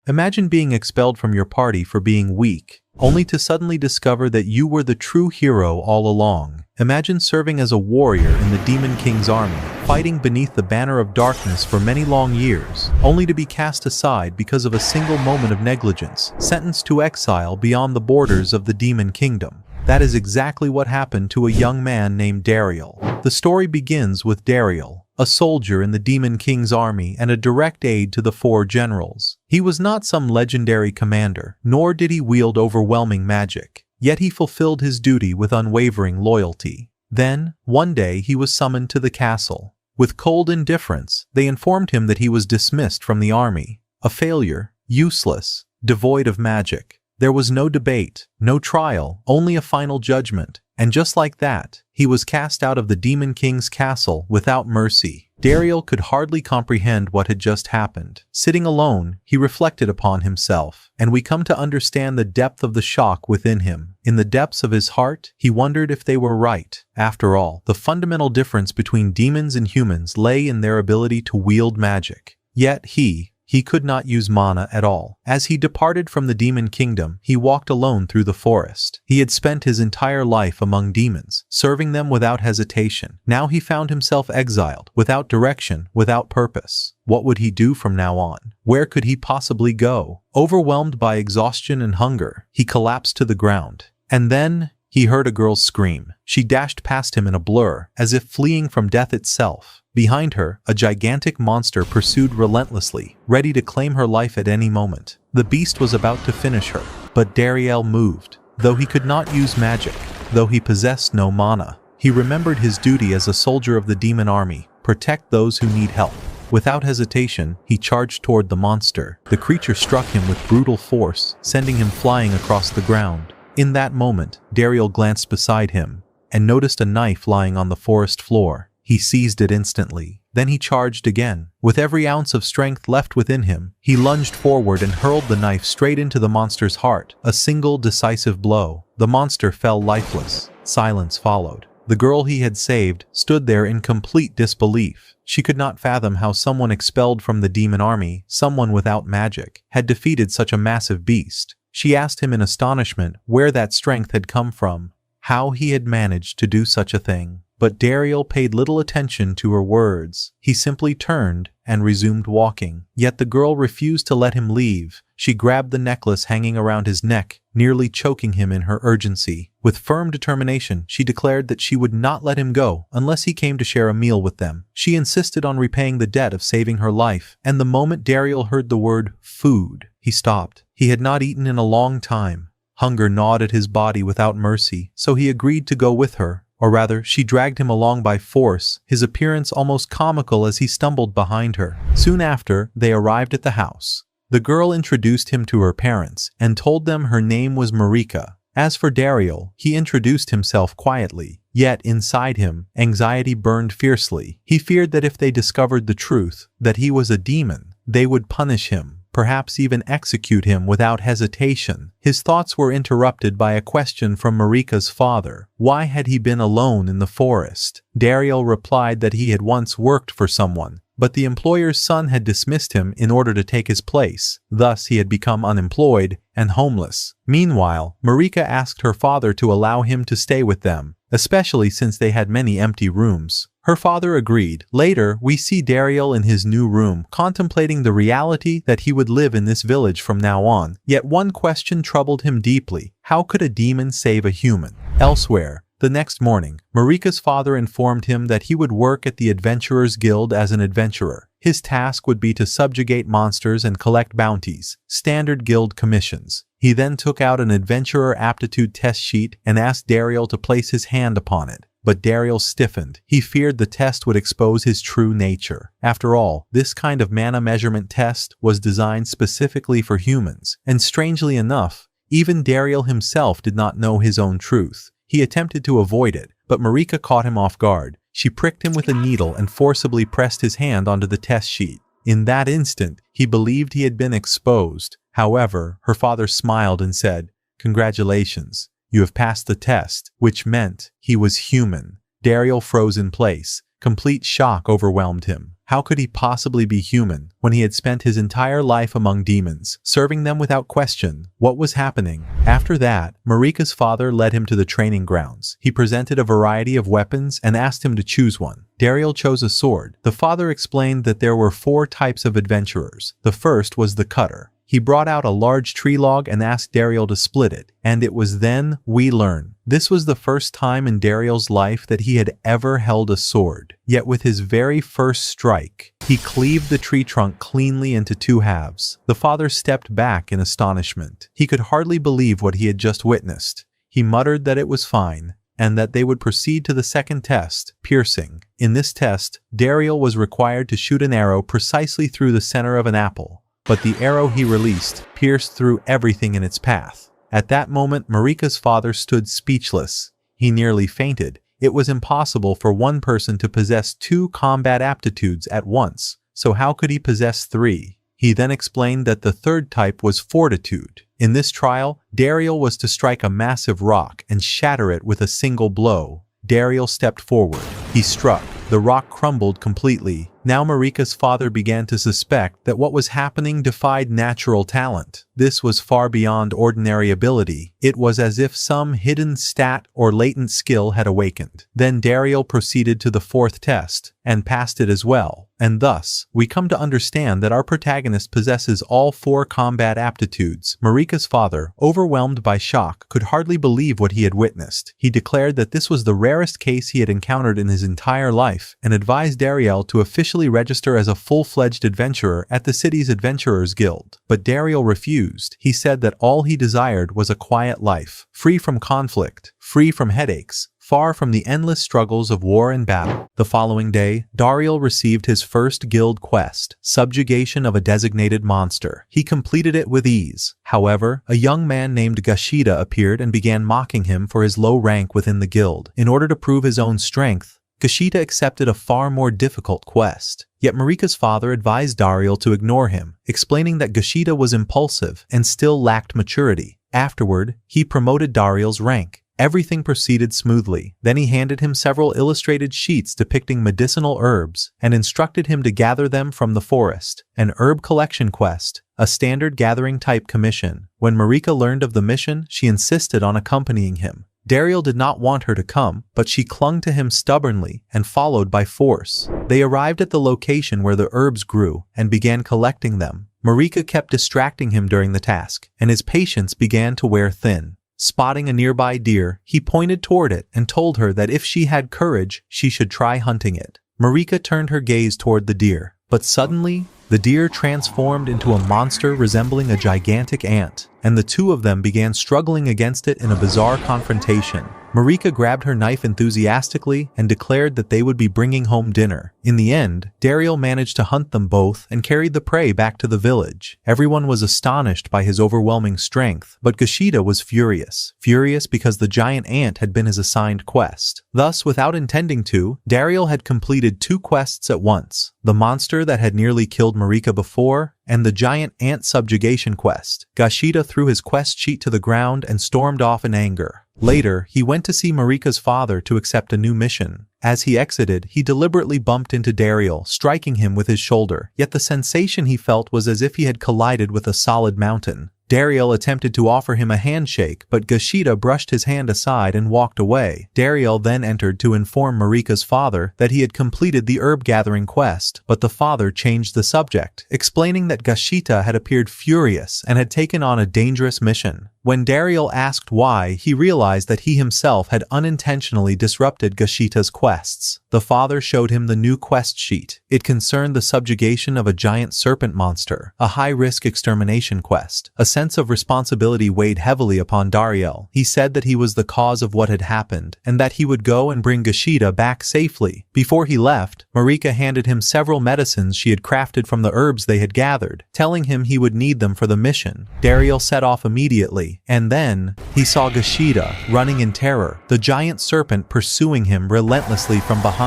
Imagine being expelled from your party for being weak, only to suddenly discover that you were the true hero all along. Imagine serving as a warrior in the Demon King's army, fighting beneath the banner of darkness for many long years, only to be cast aside because of a single moment of negligence, sentenced to exile beyond the borders of the Demon Kingdom. That is exactly what happened to a young man named Dariel. The story begins with Dariel, a soldier in the Demon King's army and a direct aide to the 4 generals. He was not some legendary commander, nor did he wield overwhelming magic, yet he fulfilled his duty with unwavering loyalty. Then, one day he was summoned to the castle. With cold indifference, they informed him that he was dismissed from the army, a failure, useless, devoid of magic. There was no debate, no trial, only a final judgment, and just like that, he was cast out of the Demon King's castle without mercy. Dariel could hardly comprehend what had just happened. Sitting alone, he reflected upon himself, and we come to understand the depth of the shock within him. In the depths of his heart, he wondered if they were right. After all, the fundamental difference between demons and humans lay in their ability to wield magic. Yet he could not use mana at all. As he departed from the Demon Kingdom, he walked alone through the forest. He had spent his entire life among demons, serving them without hesitation. Now he found himself exiled, without direction, without purpose. What would he do from now on? Where could he possibly go? Overwhelmed by exhaustion and hunger, he collapsed to the ground. And then he heard a girl's scream. She dashed past him in a blur, as if fleeing from death itself. Behind her, a gigantic monster pursued relentlessly, ready to claim her life at any moment. The beast was about to finish her, but Dariel moved. Though he could not use magic, though he possessed no mana, he remembered his duty as a soldier of the demon army, protect those who need help. Without hesitation, he charged toward the monster. The creature struck him with brutal force, sending him flying across the ground. In that moment, Dariel glanced beside him and noticed a knife lying on the forest floor. He seized it instantly. Then he charged again. With every ounce of strength left within him, he lunged forward and hurled the knife straight into the monster's heart. A single decisive blow. The monster fell lifeless. Silence followed. The girl he had saved stood there in complete disbelief. She could not fathom how someone expelled from the demon army, someone without magic, had defeated such a massive beast. She asked him in astonishment where that strength had come from, how he had managed to do such a thing. But Dariel paid little attention to her words. He simply turned and resumed walking. Yet the girl refused to let him leave. She grabbed the necklace hanging around his neck, nearly choking him in her urgency. With firm determination, she declared that she would not let him go unless he came to share a meal with them. She insisted on repaying the debt of saving her life, and the moment Dariel heard the word food, he stopped. He had not eaten in a long time. Hunger gnawed at his body without mercy, so he agreed to go with her. Or rather, she dragged him along by force, his appearance almost comical as he stumbled behind her. Soon after, they arrived at the house. The girl introduced him to her parents and told them her name was Marika. As for Dariel, he introduced himself quietly. Yet inside him, anxiety burned fiercely. He feared that if they discovered the truth, that he was a demon, they would punish him. Perhaps even execute him without hesitation. His thoughts were interrupted by a question from Marika's father. Why had he been alone in the forest? Dariel replied that he had once worked for someone, but the employer's son had dismissed him in order to take his place. Thus he had become unemployed and homeless. Meanwhile, Marika asked her father to allow him to stay with them, especially since they had many empty rooms. Her father agreed. Later, we see Dariel in his new room, contemplating the reality that he would live in this village from now on. Yet one question troubled him deeply. How could a demon save a human? Elsewhere, the next morning, Marika's father informed him that he would work at the Adventurers Guild as an adventurer. His task would be to subjugate monsters and collect bounties, standard guild commissions. He then took out an adventurer aptitude test sheet and asked Dariel to place his hand upon it. But Dariel stiffened. He feared the test would expose his true nature. After all, this kind of mana measurement test was designed specifically for humans, and strangely enough, even Dariel himself did not know his own truth. He attempted to avoid it, but Marika caught him off guard. She pricked him with a needle and forcibly pressed his hand onto the test sheet. In that instant, he believed he had been exposed. However, her father smiled and said, "Congratulations. You have passed the test," which meant he was human. Dariel froze in place. Complete shock overwhelmed him. How could he possibly be human when he had spent his entire life among demons, serving them without question? What was happening? After that, Marika's father led him to the training grounds. He presented a variety of weapons and asked him to choose one. Dariel chose a sword. The father explained that there were 4 types of adventurers. The first was the cutter. He brought out a large tree log and asked Dariel to split it, and it was then we learn. This was the first time in Dariel's life that he had ever held a sword. Yet with his very first strike, he cleaved the tree trunk cleanly into 2 halves. The father stepped back in astonishment. He could hardly believe what he had just witnessed. He muttered that it was fine, and that they would proceed to the second test, piercing. In this test, Dariel was required to shoot an arrow precisely through the center of an apple. But the arrow he released pierced through everything in its path. At that moment, Marika's father stood speechless. He nearly fainted. It was impossible for one person to possess 2 combat aptitudes at once, so how could he possess 3? He then explained that the third type was fortitude. In this trial, Dariel was to strike a massive rock and shatter it with a single blow. Dariel stepped forward. He struck. The rock crumbled completely. Now Marika's father began to suspect that what was happening defied natural talent. This was far beyond ordinary ability. It was as if some hidden stat or latent skill had awakened. Then Dariel proceeded to the 4th test, and passed it as well. And thus, we come to understand that our protagonist possesses all 4 combat aptitudes. Marika's father, overwhelmed by shock, could hardly believe what he had witnessed. He declared that this was the rarest case he had encountered in his entire life, and advised Dariel to officially register as a full-fledged adventurer at the city's Adventurers Guild. But Dariel refused. He said that all he desired was a quiet life, free from conflict, free from headaches, far from the endless struggles of war and battle. The following day, Dariel received his first guild quest, subjugation of a designated monster. He completed it with ease. However, a young man named Gashida appeared and began mocking him for his low rank within the guild. In order to prove his own strength, Gashida accepted a far more difficult quest. Yet Marika's father advised Dariel to ignore him, explaining that Gashida was impulsive and still lacked maturity. Afterward, he promoted Dariel's rank. Everything proceeded smoothly. Then he handed him several illustrated sheets depicting medicinal herbs and instructed him to gather them from the forest. An herb collection quest, a standard gathering type commission. When Marika learned of the mission, she insisted on accompanying him. Dariel did not want her to come, but she clung to him stubbornly and followed by force. They arrived at the location where the herbs grew and began collecting them. Marika kept distracting him during the task, and his patience began to wear thin. Spotting a nearby deer, he pointed toward it and told her that if she had courage, she should try hunting it. Marika turned her gaze toward the deer, but suddenly, the deer transformed into a monster resembling a gigantic ant, and the 2 of them began struggling against it in a bizarre confrontation. Marika grabbed her knife enthusiastically and declared that they would be bringing home dinner. In the end, Dariel managed to hunt them both and carried the prey back to the village. Everyone was astonished by his overwhelming strength, but Gashida was furious. Furious because the giant ant had been his assigned quest. Thus, without intending to, Dariel had completed 2 quests at once. The monster that had nearly killed Marika before, and the giant ant subjugation quest. Gashida threw his quest sheet to the ground and stormed off in anger. Later, he went to see Marika's father to accept a new mission. As he exited, he deliberately bumped into Dariel, striking him with his shoulder. Yet the sensation he felt was as if he had collided with a solid mountain. Dariel attempted to offer him a handshake, but Gashida brushed his hand aside and walked away. Dariel then entered to inform Marika's father that he had completed the herb-gathering quest, but the father changed the subject, explaining that Gashida had appeared furious and had taken on a dangerous mission. When Dariel asked why, he realized that he himself had unintentionally disrupted Gashida's quests. The father showed him the new quest sheet. It concerned the subjugation of a giant serpent monster, a high-risk extermination quest. A sense of responsibility weighed heavily upon Dariel. He said that he was the cause of what had happened, and that he would go and bring Gashida back safely. Before he left, Marika handed him several medicines she had crafted from the herbs they had gathered, telling him he would need them for the mission. Dariel set off immediately, and then he saw Gashida running in terror, the giant serpent pursuing him relentlessly from behind.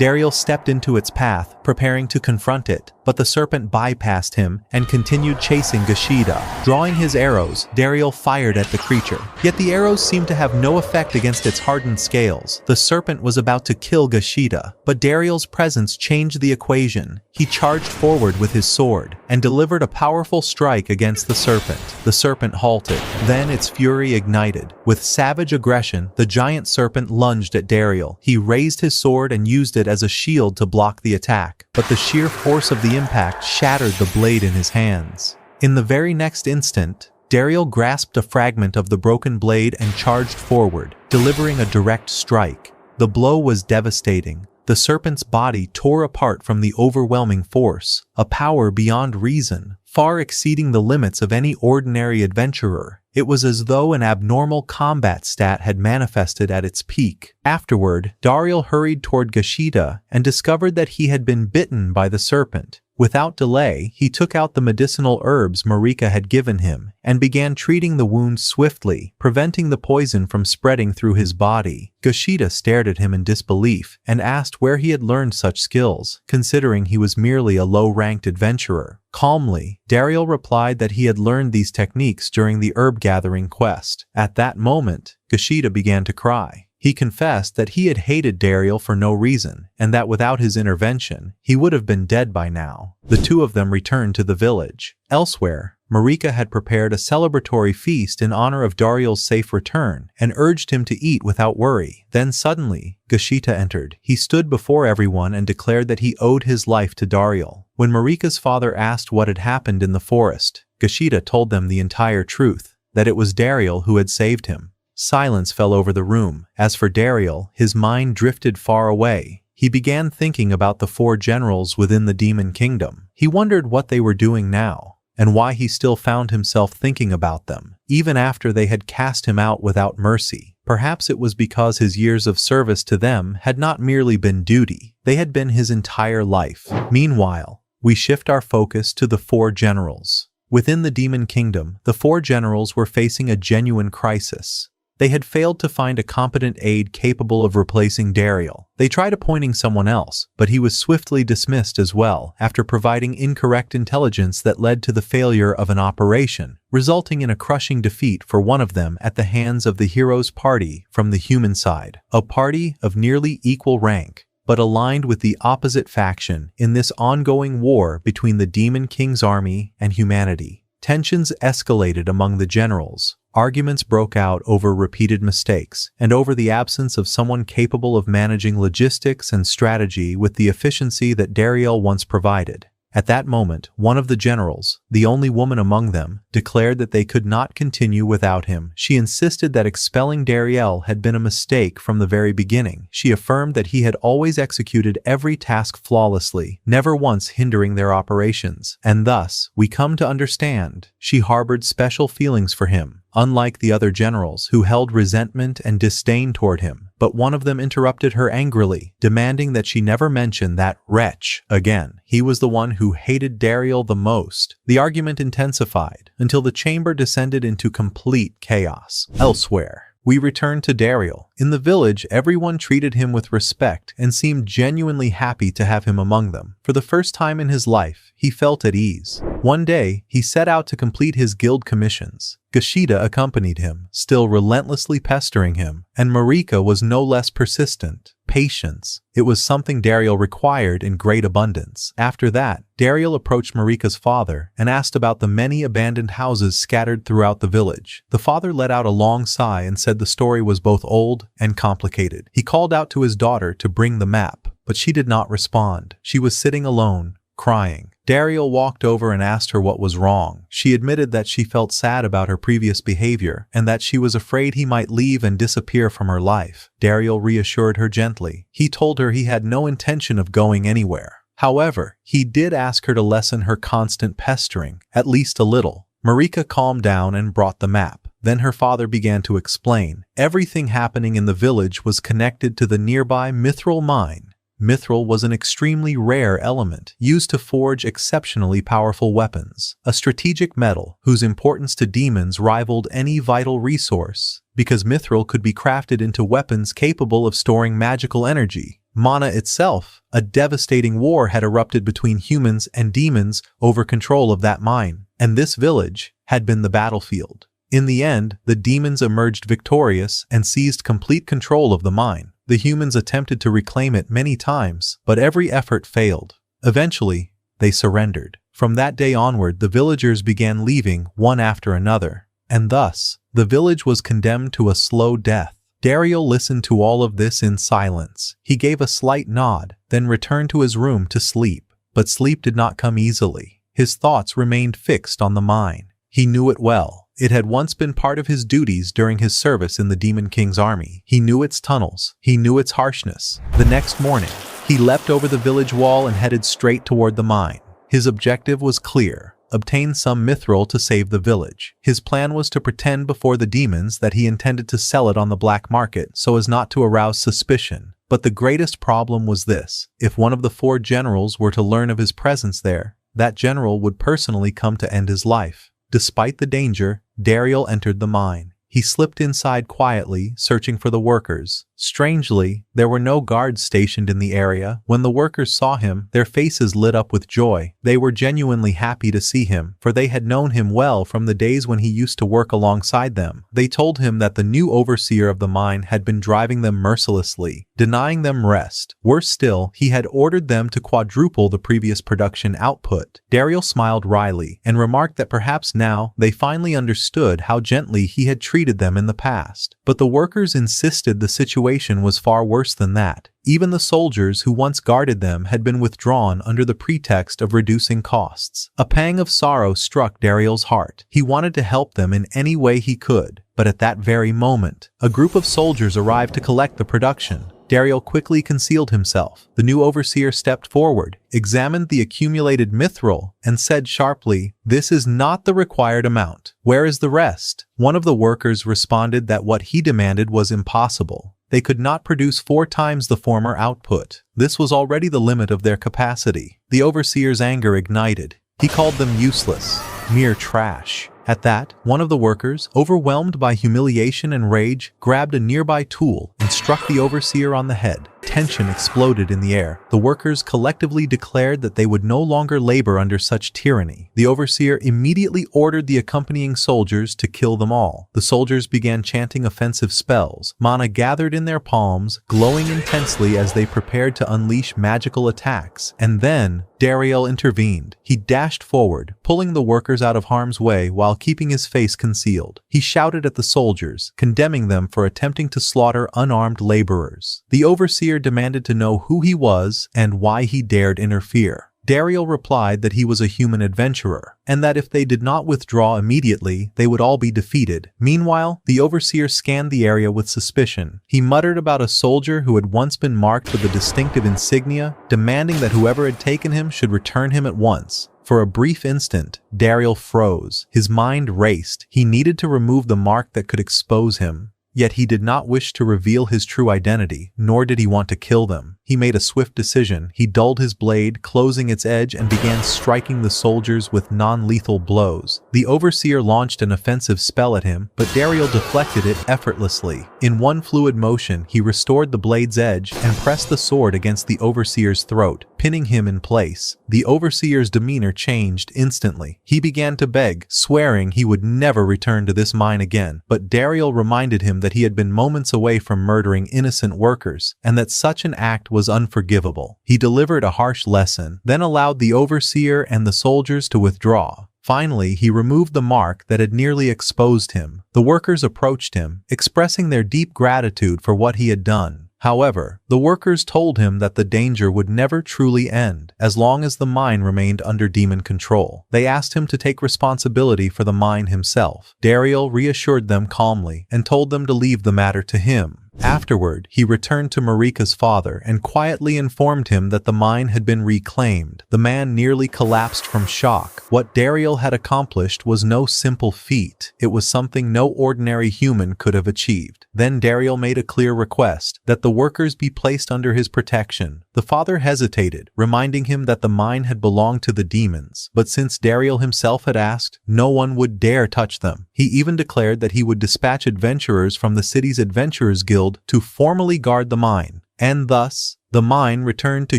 Dariel stepped into its path, preparing to confront it, but the serpent bypassed him and continued chasing Gashida. Drawing his arrows, Dariel fired at the creature. Yet the arrows seemed to have no effect against its hardened scales. The serpent was about to kill Gashida, but Dariel's presence changed the equation. He charged forward with his sword and delivered a powerful strike against the serpent. The serpent halted. Then its fury ignited. With savage aggression, the giant serpent lunged at Dariel. He raised his sword and used it as a shield to block the attack, but the sheer force of the impact shattered the blade in his hands. In the very next instant, Dariel grasped a fragment of the broken blade and charged forward, delivering a direct strike. The blow was devastating. The serpent's body tore apart from the overwhelming force, a power beyond reason, far exceeding the limits of any ordinary adventurer. It was as though an abnormal combat stat had manifested at its peak. Afterward, Dariel hurried toward Gashida and discovered that he had been bitten by the serpent. Without delay, he took out the medicinal herbs Marika had given him and began treating the wound swiftly, preventing the poison from spreading through his body. Gashida stared at him in disbelief and asked where he had learned such skills, considering he was merely a low-ranked adventurer. Calmly, Dariel replied that he had learned these techniques during the herb-gathering quest. At that moment, Gashida began to cry. He confessed that he had hated Dariel for no reason, and that without his intervention, he would have been dead by now. The two of them returned to the village. Elsewhere, Marika had prepared a celebratory feast in honor of Dariel's safe return and urged him to eat without worry. Then suddenly, Gashita entered. He stood before everyone and declared that he owed his life to Dariel. When Marika's father asked what had happened in the forest, Gashita told them the entire truth, that it was Dariel who had saved him. Silence fell over the room. As for Dariel, his mind drifted far away. He began thinking about the four generals within the demon kingdom. He wondered what they were doing now, and why he still found himself thinking about them, even after they had cast him out without mercy. Perhaps it was because his years of service to them had not merely been duty, they had been his entire life. Meanwhile, we shift our focus to the four generals. Within the demon kingdom, the four generals were facing a genuine crisis. They had failed to find a competent aide capable of replacing Dariel. They tried appointing someone else, but he was swiftly dismissed as well after providing incorrect intelligence that led to the failure of an operation, resulting in a crushing defeat for one of them at the hands of the hero's party from the human side. A party of nearly equal rank, but aligned with the opposite faction in this ongoing war between the Demon King's army and humanity. Tensions escalated among the generals. Arguments broke out over repeated mistakes and over the absence of someone capable of managing logistics and strategy with the efficiency that Dariel once provided. At that moment, one of the generals, the only woman among them, declared that they could not continue without him. She insisted that expelling Dariel had been a mistake from the very beginning. She affirmed that he had always executed every task flawlessly, never once hindering their operations. And thus, we come to understand, she harbored special feelings for him, unlike the other generals who held resentment and disdain toward him. But one of them interrupted her angrily, demanding that she never mention that wretch again. He was the one who hated Dariel the most. The argument intensified until the chamber descended into complete chaos. Elsewhere, we return to Dariel. In the village, everyone treated him with respect and seemed genuinely happy to have him among them. For the first time in his life, he felt at ease. One day, he set out to complete his guild commissions. Gashida accompanied him, still relentlessly pestering him, and Marika was no less persistent. Patience. It was something Dariel required in great abundance. After that, Dariel approached Marika's father and asked about the many abandoned houses scattered throughout the village. The father let out a long sigh and said the story was both old and complicated. He called out to his daughter to bring the map, but she did not respond. She was sitting alone, crying. Dariel walked over and asked her what was wrong. She admitted that she felt sad about her previous behavior and that she was afraid he might leave and disappear from her life. Dariel reassured her gently. He told her he had no intention of going anywhere. However, he did ask her to lessen her constant pestering, at least a little. Marika calmed down and brought the map. Then her father began to explain. Everything happening in the village was connected to the nearby mithril mine. Mithril was an extremely rare element used to forge exceptionally powerful weapons, a strategic metal whose importance to demons rivaled any vital resource, because mithril could be crafted into weapons capable of storing magical energy. Mana itself, a devastating war had erupted between humans and demons over control of that mine, and this village had been the battlefield. In the end, the demons emerged victorious and seized complete control of the mine. The humans attempted to reclaim it many times, but every effort failed. Eventually, they surrendered. From that day onward, the villagers began leaving one after another, and thus, the village was condemned to a slow death. Daryl listened to all of this in silence. He gave a slight nod, then returned to his room to sleep. But sleep did not come easily. His thoughts remained fixed on the mine. He knew it well. It had once been part of his duties during his service in the Demon King's army. He knew its tunnels. He knew its harshness. The next morning, he leapt over the village wall and headed straight toward the mine. His objective was clear: obtain some mithril to save the village. His plan was to pretend before the demons that he intended to sell it on the black market so as not to arouse suspicion. But the greatest problem was this: if one of the 4 generals were to learn of his presence there, that general would personally come to end his life. Despite the danger, Daryl entered the mine. He slipped inside quietly, searching for the workers. Strangely, there were no guards stationed in the area. When the workers saw him, their faces lit up with joy. They were genuinely happy to see him, for they had known him well from the days when he used to work alongside them. They told him that the new overseer of the mine had been driving them mercilessly, denying them rest. Worse still, he had ordered them to quadruple the previous production output. Daryl smiled wryly and remarked that perhaps now they finally understood how gently he had treated them in the past. But the workers insisted the situation was far worse than that. Even the soldiers who once guarded them had been withdrawn under the pretext of reducing costs. A pang of sorrow struck Daryl's heart. He wanted to help them in any way he could, but at that very moment, a group of soldiers arrived to collect the production. Daryl quickly concealed himself. The new overseer stepped forward, examined the accumulated mithril, and said sharply, "This is not the required amount. Where is the rest?" One of the workers responded that what he demanded was impossible. They could not produce 4 times the former output. This was already the limit of their capacity. The overseer's anger ignited. He called them useless, mere trash. At that, one of the workers, overwhelmed by humiliation and rage, grabbed a nearby tool and struck the overseer on the head. Tension exploded in the air. The workers collectively declared that they would no longer labor under such tyranny. The overseer immediately ordered the accompanying soldiers to kill them all. The soldiers began chanting offensive spells. Mana gathered in their palms, glowing intensely as they prepared to unleash magical attacks. And then, Daryl intervened. He dashed forward, pulling the workers out of harm's way while keeping his face concealed. He shouted at the soldiers, condemning them for attempting to slaughter unarmed laborers. The overseer demanded to know who he was and why he dared interfere. Daryl replied that he was a human adventurer, and that if they did not withdraw immediately, they would all be defeated. Meanwhile, the overseer scanned the area with suspicion. He muttered about a soldier who had once been marked with a distinctive insignia, demanding that whoever had taken him should return him at once. For a brief instant, Daryl froze. His mind raced. He needed to remove the mark that could expose him. Yet he did not wish to reveal his true identity, nor did he want to kill them. He made a swift decision. He dulled his blade, closing its edge, and began striking the soldiers with non-lethal blows. The overseer launched an offensive spell at him, but Daryl deflected it effortlessly. In one fluid motion, he restored the blade's edge and pressed the sword against the overseer's throat, pinning him in place. The overseer's demeanor changed instantly. He began to beg, swearing he would never return to this mine again. But Daryl reminded him that he had been moments away from murdering innocent workers, and that such an act was unforgivable. He delivered a harsh lesson, then allowed the overseer and the soldiers to withdraw. Finally, he removed the mark that had nearly exposed him. The workers approached him, expressing their deep gratitude for what he had done. However, the workers told him that the danger would never truly end as long as the mine remained under demon control. They asked him to take responsibility for the mine himself. Daryl reassured them calmly and told them to leave the matter to him. Afterward, he returned to Marika's father and quietly informed him that the mine had been reclaimed. The man nearly collapsed from shock. What Daryl had accomplished was no simple feat. It was something no ordinary human could have achieved. Then Daryl made a clear request that the workers be placed under his protection. The father hesitated, reminding him that the mine had belonged to the demons. But since Daryl himself had asked, no one would dare touch them. He even declared that he would dispatch adventurers from the city's Adventurers Guild to formally guard the mine. And thus, The mine returned to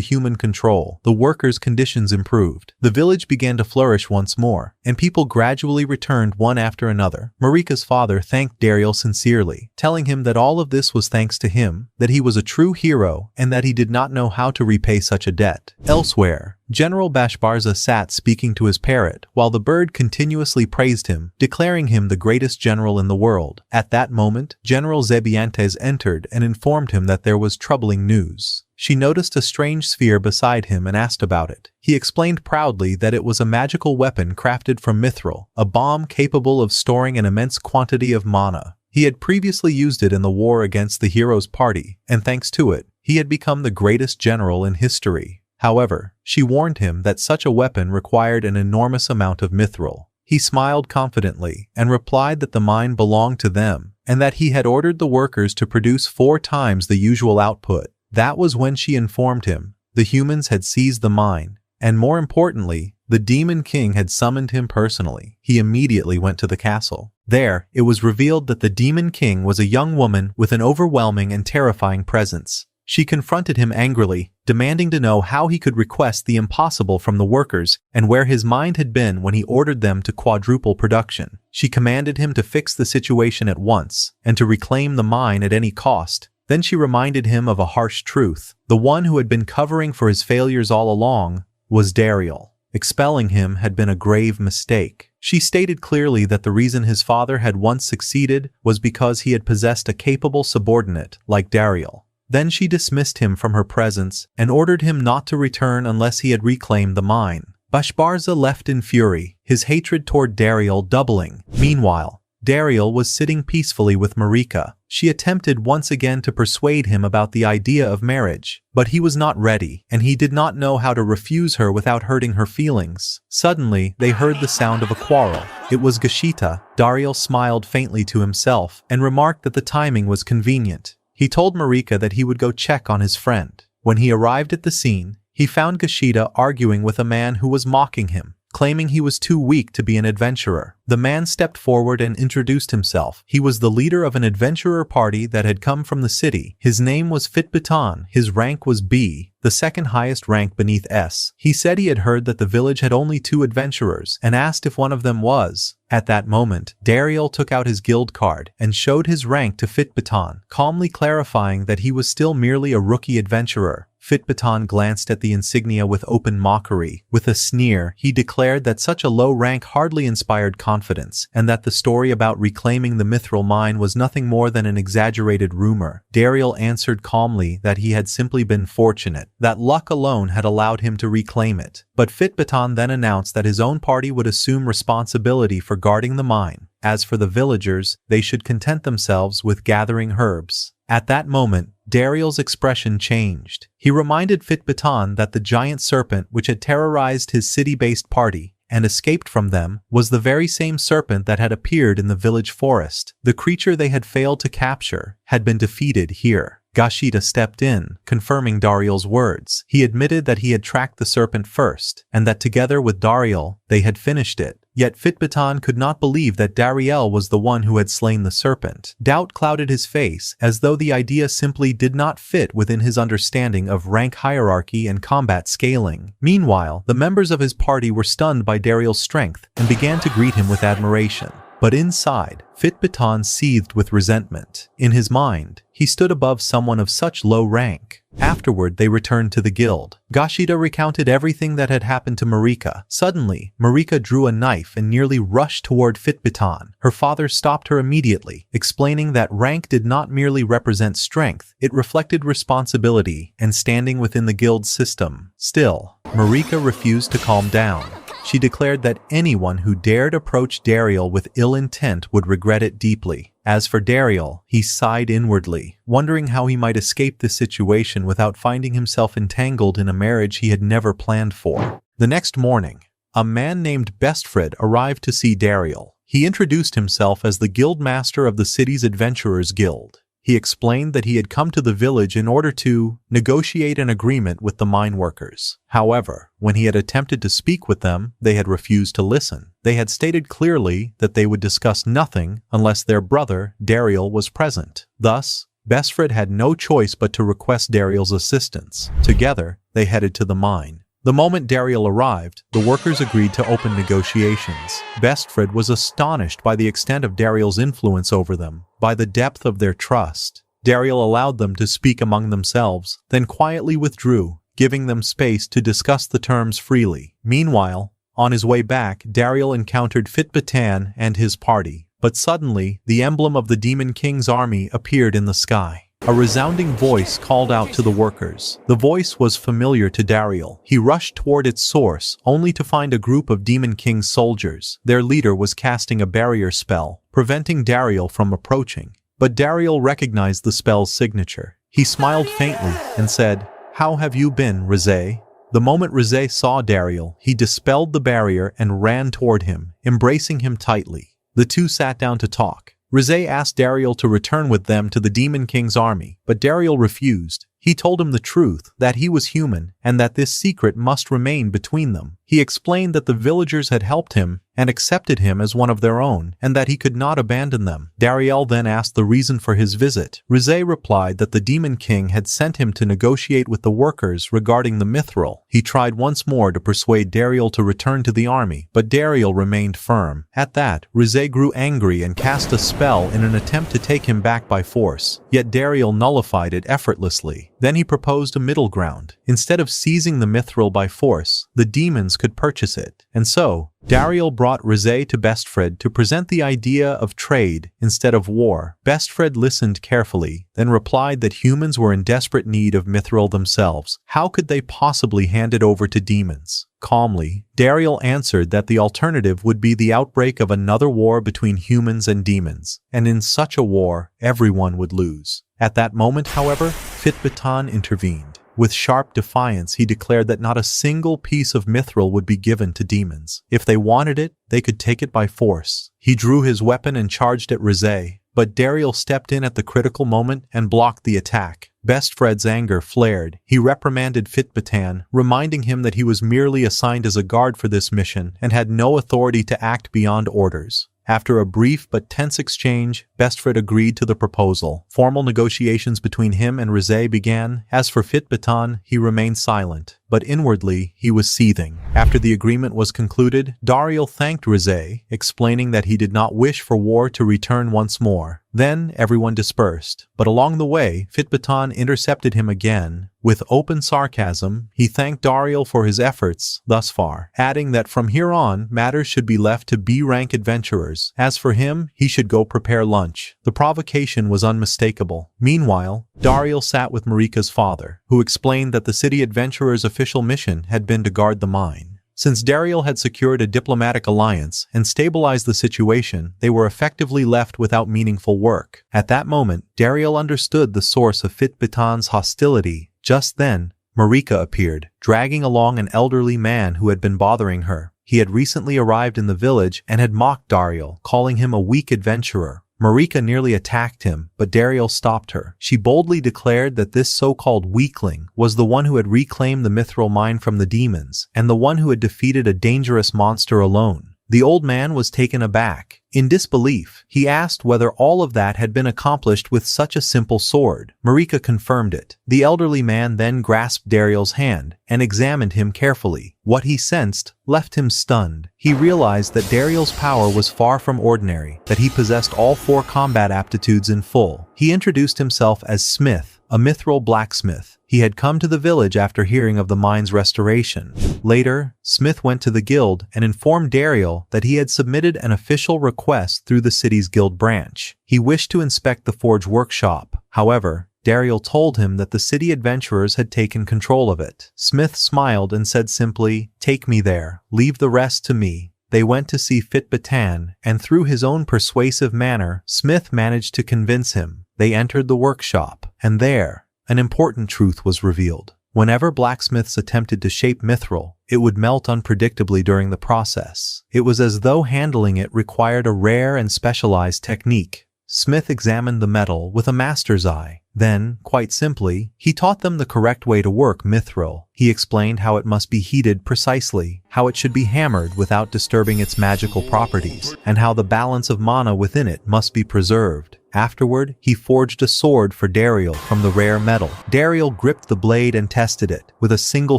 human control. The workers' conditions improved. The village began to flourish once more, and people gradually returned one after another. Marika's father thanked Daryl sincerely, telling him that all of this was thanks to him, that he was a true hero, and that he did not know how to repay such a debt. Elsewhere, General Bashbarza sat speaking to his parrot, while the bird continuously praised him, declaring him the greatest general in the world. At that moment, General Zebiantes entered and informed him that there was troubling news. She noticed a strange sphere beside him and asked about it. He explained proudly that it was a magical weapon crafted from mithril, a bomb capable of storing an immense quantity of mana. He had previously used it in the war against the hero's party, and thanks to it, he had become the greatest general in history. However, she warned him that such a weapon required an enormous amount of mithril. He smiled confidently and replied that the mine belonged to them, and that he had ordered the workers to produce 4 times the usual output. That was when she informed him the humans had seized the mine, and more importantly, the Demon King had summoned him personally. He immediately went to the castle. There, it was revealed that the Demon King was a young woman with an overwhelming and terrifying presence. She confronted him angrily, demanding to know how he could request the impossible from the workers and where his mind had been when he ordered them to quadruple production. She commanded him to fix the situation at once and to reclaim the mine at any cost. Then she reminded him of a harsh truth. The one who had been covering for his failures all along was Daryl. Expelling him had been a grave mistake. She stated clearly that the reason his father had once succeeded was because he had possessed a capable subordinate like Daryl. Then she dismissed him from her presence and ordered him not to return unless he had reclaimed the mine. Bashbarza left in fury, his hatred toward Daryl doubling. Meanwhile, Daryl was sitting peacefully with Marika. She attempted once again to persuade him about the idea of marriage, but he was not ready, and he did not know how to refuse her without hurting her feelings. Suddenly, they heard the sound of a quarrel. It was Gashita. Daryl smiled faintly to himself and remarked that the timing was convenient. He told Marika that he would go check on his friend. When he arrived at the scene, he found Gashita arguing with a man who was mocking him, claiming he was too weak to be an adventurer. The man stepped forward and introduced himself. He was the leader of an adventurer party that had come from the city. His name was Fitbitan. His rank was B, the second highest rank beneath S. He said he had heard that the village had only 2 adventurers and asked if one of them was. At that moment, Daryl took out his guild card and showed his rank to Fitbitan, calmly clarifying that he was still merely a rookie adventurer. Fitbitan glanced at the insignia with open mockery. With a sneer, he declared that such a low rank hardly inspired confidence, and that the story about reclaiming the mithril mine was nothing more than an exaggerated rumor. Daryl answered calmly that he had simply been fortunate, that luck alone had allowed him to reclaim it. But Fitbitan then announced that his own party would assume responsibility for guarding the mine. As for the villagers, they should content themselves with gathering herbs. At that moment, Daryl's expression changed. He reminded Fitbitan that the giant serpent which had terrorized his city-based party and escaped from them was the very same serpent that had appeared in the village forest. The creature they had failed to capture had been defeated here. Gashita stepped in, confirming Daryl's words. He admitted that he had tracked the serpent first, and that together with Daryl, they had finished it. Yet Fitbitan could not believe that Daryl was the one who had slain the serpent. Doubt clouded his face, as though the idea simply did not fit within his understanding of rank hierarchy and combat scaling. Meanwhile, the members of his party were stunned by Daryl's strength and began to greet him with admiration. But inside, Fitbitan seethed with resentment. In his mind, he stood above someone of such low rank. Afterward, they returned to the guild. Gashita recounted everything that had happened to Marika. Suddenly, Marika drew a knife and nearly rushed toward Fitbitan. Her father stopped her immediately, explaining that rank did not merely represent strength, it reflected responsibility and standing within the guild system. Still, Marika refused to calm down. She declared that anyone who dared approach Daryl with ill intent would regret it deeply. As for Daryl, he sighed inwardly, wondering how he might escape this situation without finding himself entangled in a marriage he had never planned for. The next morning, a man named Bestfred arrived to see Daryl. He introduced himself as the guild master of the city's adventurers guild. He explained that he had come to the village in order to negotiate an agreement with the mine workers. However, when he had attempted to speak with them, they had refused to listen. They had stated clearly that they would discuss nothing unless their brother, Daryl, was present. Thus, Bestfred had no choice but to request Dariel's assistance. Together, they headed to the mine. The moment Dariel arrived, the workers agreed to open negotiations. Bestfred was astonished by the extent of Dariel's influence over them, by the depth of their trust. Dariel allowed them to speak among themselves, then quietly withdrew, giving them space to discuss the terms freely. Meanwhile, on his way back, Dariel encountered Fitbatan and his party. But suddenly, the emblem of the Demon King's army appeared in the sky. A resounding voice called out to the workers. The voice was familiar to Dariel. He rushed toward its source, only to find a group of Demon King's soldiers. Their leader was casting a barrier spell, preventing Dariel from approaching. But Dariel recognized the spell's signature. He smiled faintly and said, "How have you been, Rizé?" The moment Rizé saw Dariel, he dispelled the barrier and ran toward him, embracing him tightly. The two sat down to talk. Rizé asked Dariel to return with them to the Demon King's army, but Dariel refused. He told him the truth, that he was human, and that this secret must remain between them. He explained that the villagers had helped him and accepted him as one of their own, and that he could not abandon them. Dariel then asked the reason for his visit. Rizé replied that the Demon King had sent him to negotiate with the workers regarding the mithril. He tried once more to persuade Dariel to return to the army, but Dariel remained firm. At that, Rizé grew angry and cast a spell in an attempt to take him back by force, yet Dariel nullified it effortlessly. Then he proposed a middle ground. Instead of seizing the mithril by force, the demons could purchase it. And so, Dariel brought Rizé to Bestfred to present the idea of trade instead of war. Bestfred listened carefully, then replied that humans were in desperate need of mithril themselves. How could they possibly hand it over to demons? Calmly, Dariel answered that the alternative would be the outbreak of another war between humans and demons, and in such a war, everyone would lose. At that moment, however, Fitbatan intervened. With sharp defiance, he declared that not a single piece of mithril would be given to demons. If they wanted it, they could take it by force. He drew his weapon and charged at Rizé, but Dariel stepped in at the critical moment and blocked the attack. Bestfred's anger flared. He reprimanded Fitbatan, reminding him that he was merely assigned as a guard for this mission and had no authority to act beyond orders. After a brief but tense exchange, Bestfred agreed to the proposal. Formal negotiations between him and Rizé began. As for Fitbatan, he remained silent, but inwardly he was seething. After the agreement was concluded, Dariel thanked Rizé, explaining that he did not wish for war to return once more. Then everyone dispersed, but along the way, Fitbatan intercepted him again. With open sarcasm, he thanked Dariel for his efforts thus far, adding that from here on, matters should be left to B-rank adventurers. As for him, he should go prepare lunch. The provocation was unmistakable. Meanwhile, Dariel sat with Marika's father, who explained that the city adventurers' official mission had been to guard the mine. Since Dariel had secured a diplomatic alliance and stabilized the situation, they were effectively left without meaningful work. At that moment, Dariel understood the source of Fitbatan's hostility. Just then, Marika appeared, dragging along an elderly man who had been bothering her. He had recently arrived in the village and had mocked Dariel, calling him a weak adventurer. Marika nearly attacked him, but Dariel stopped her. She boldly declared that this so-called weakling was the one who had reclaimed the mithril mine from the demons, and the one who had defeated a dangerous monster alone. The old man was taken aback. In disbelief, he asked whether all of that had been accomplished with such a simple sword. Marika confirmed it. The elderly man then grasped Dariel's hand and examined him carefully. What he sensed left him stunned. He realized that Dariel's power was far from ordinary, that he possessed all 4 combat aptitudes in full. He introduced himself as Smith, a mithril blacksmith. He had come to the village after hearing of the mine's restoration. Later, Smith went to the guild and informed Dariel that he had submitted an official request through the city's guild branch. He wished to inspect the forge workshop. However, Dariel told him that the city adventurers had taken control of it. Smith smiled and said simply, "Take me there. Leave the rest to me." They went to see Fitbatan, and through his own persuasive manner, Smith managed to convince him. They entered the workshop, and there, an important truth was revealed. Whenever blacksmiths attempted to shape mithril, it would melt unpredictably during the process. It was as though handling it required a rare and specialized technique. Smith examined the metal with a master's eye. Then, quite simply, he taught them the correct way to work mithril. He explained how it must be heated precisely, how it should be hammered without disturbing its magical properties, and how the balance of mana within it must be preserved. Afterward, he forged a sword for Dariel from the rare metal. Dariel gripped the blade and tested it. With a single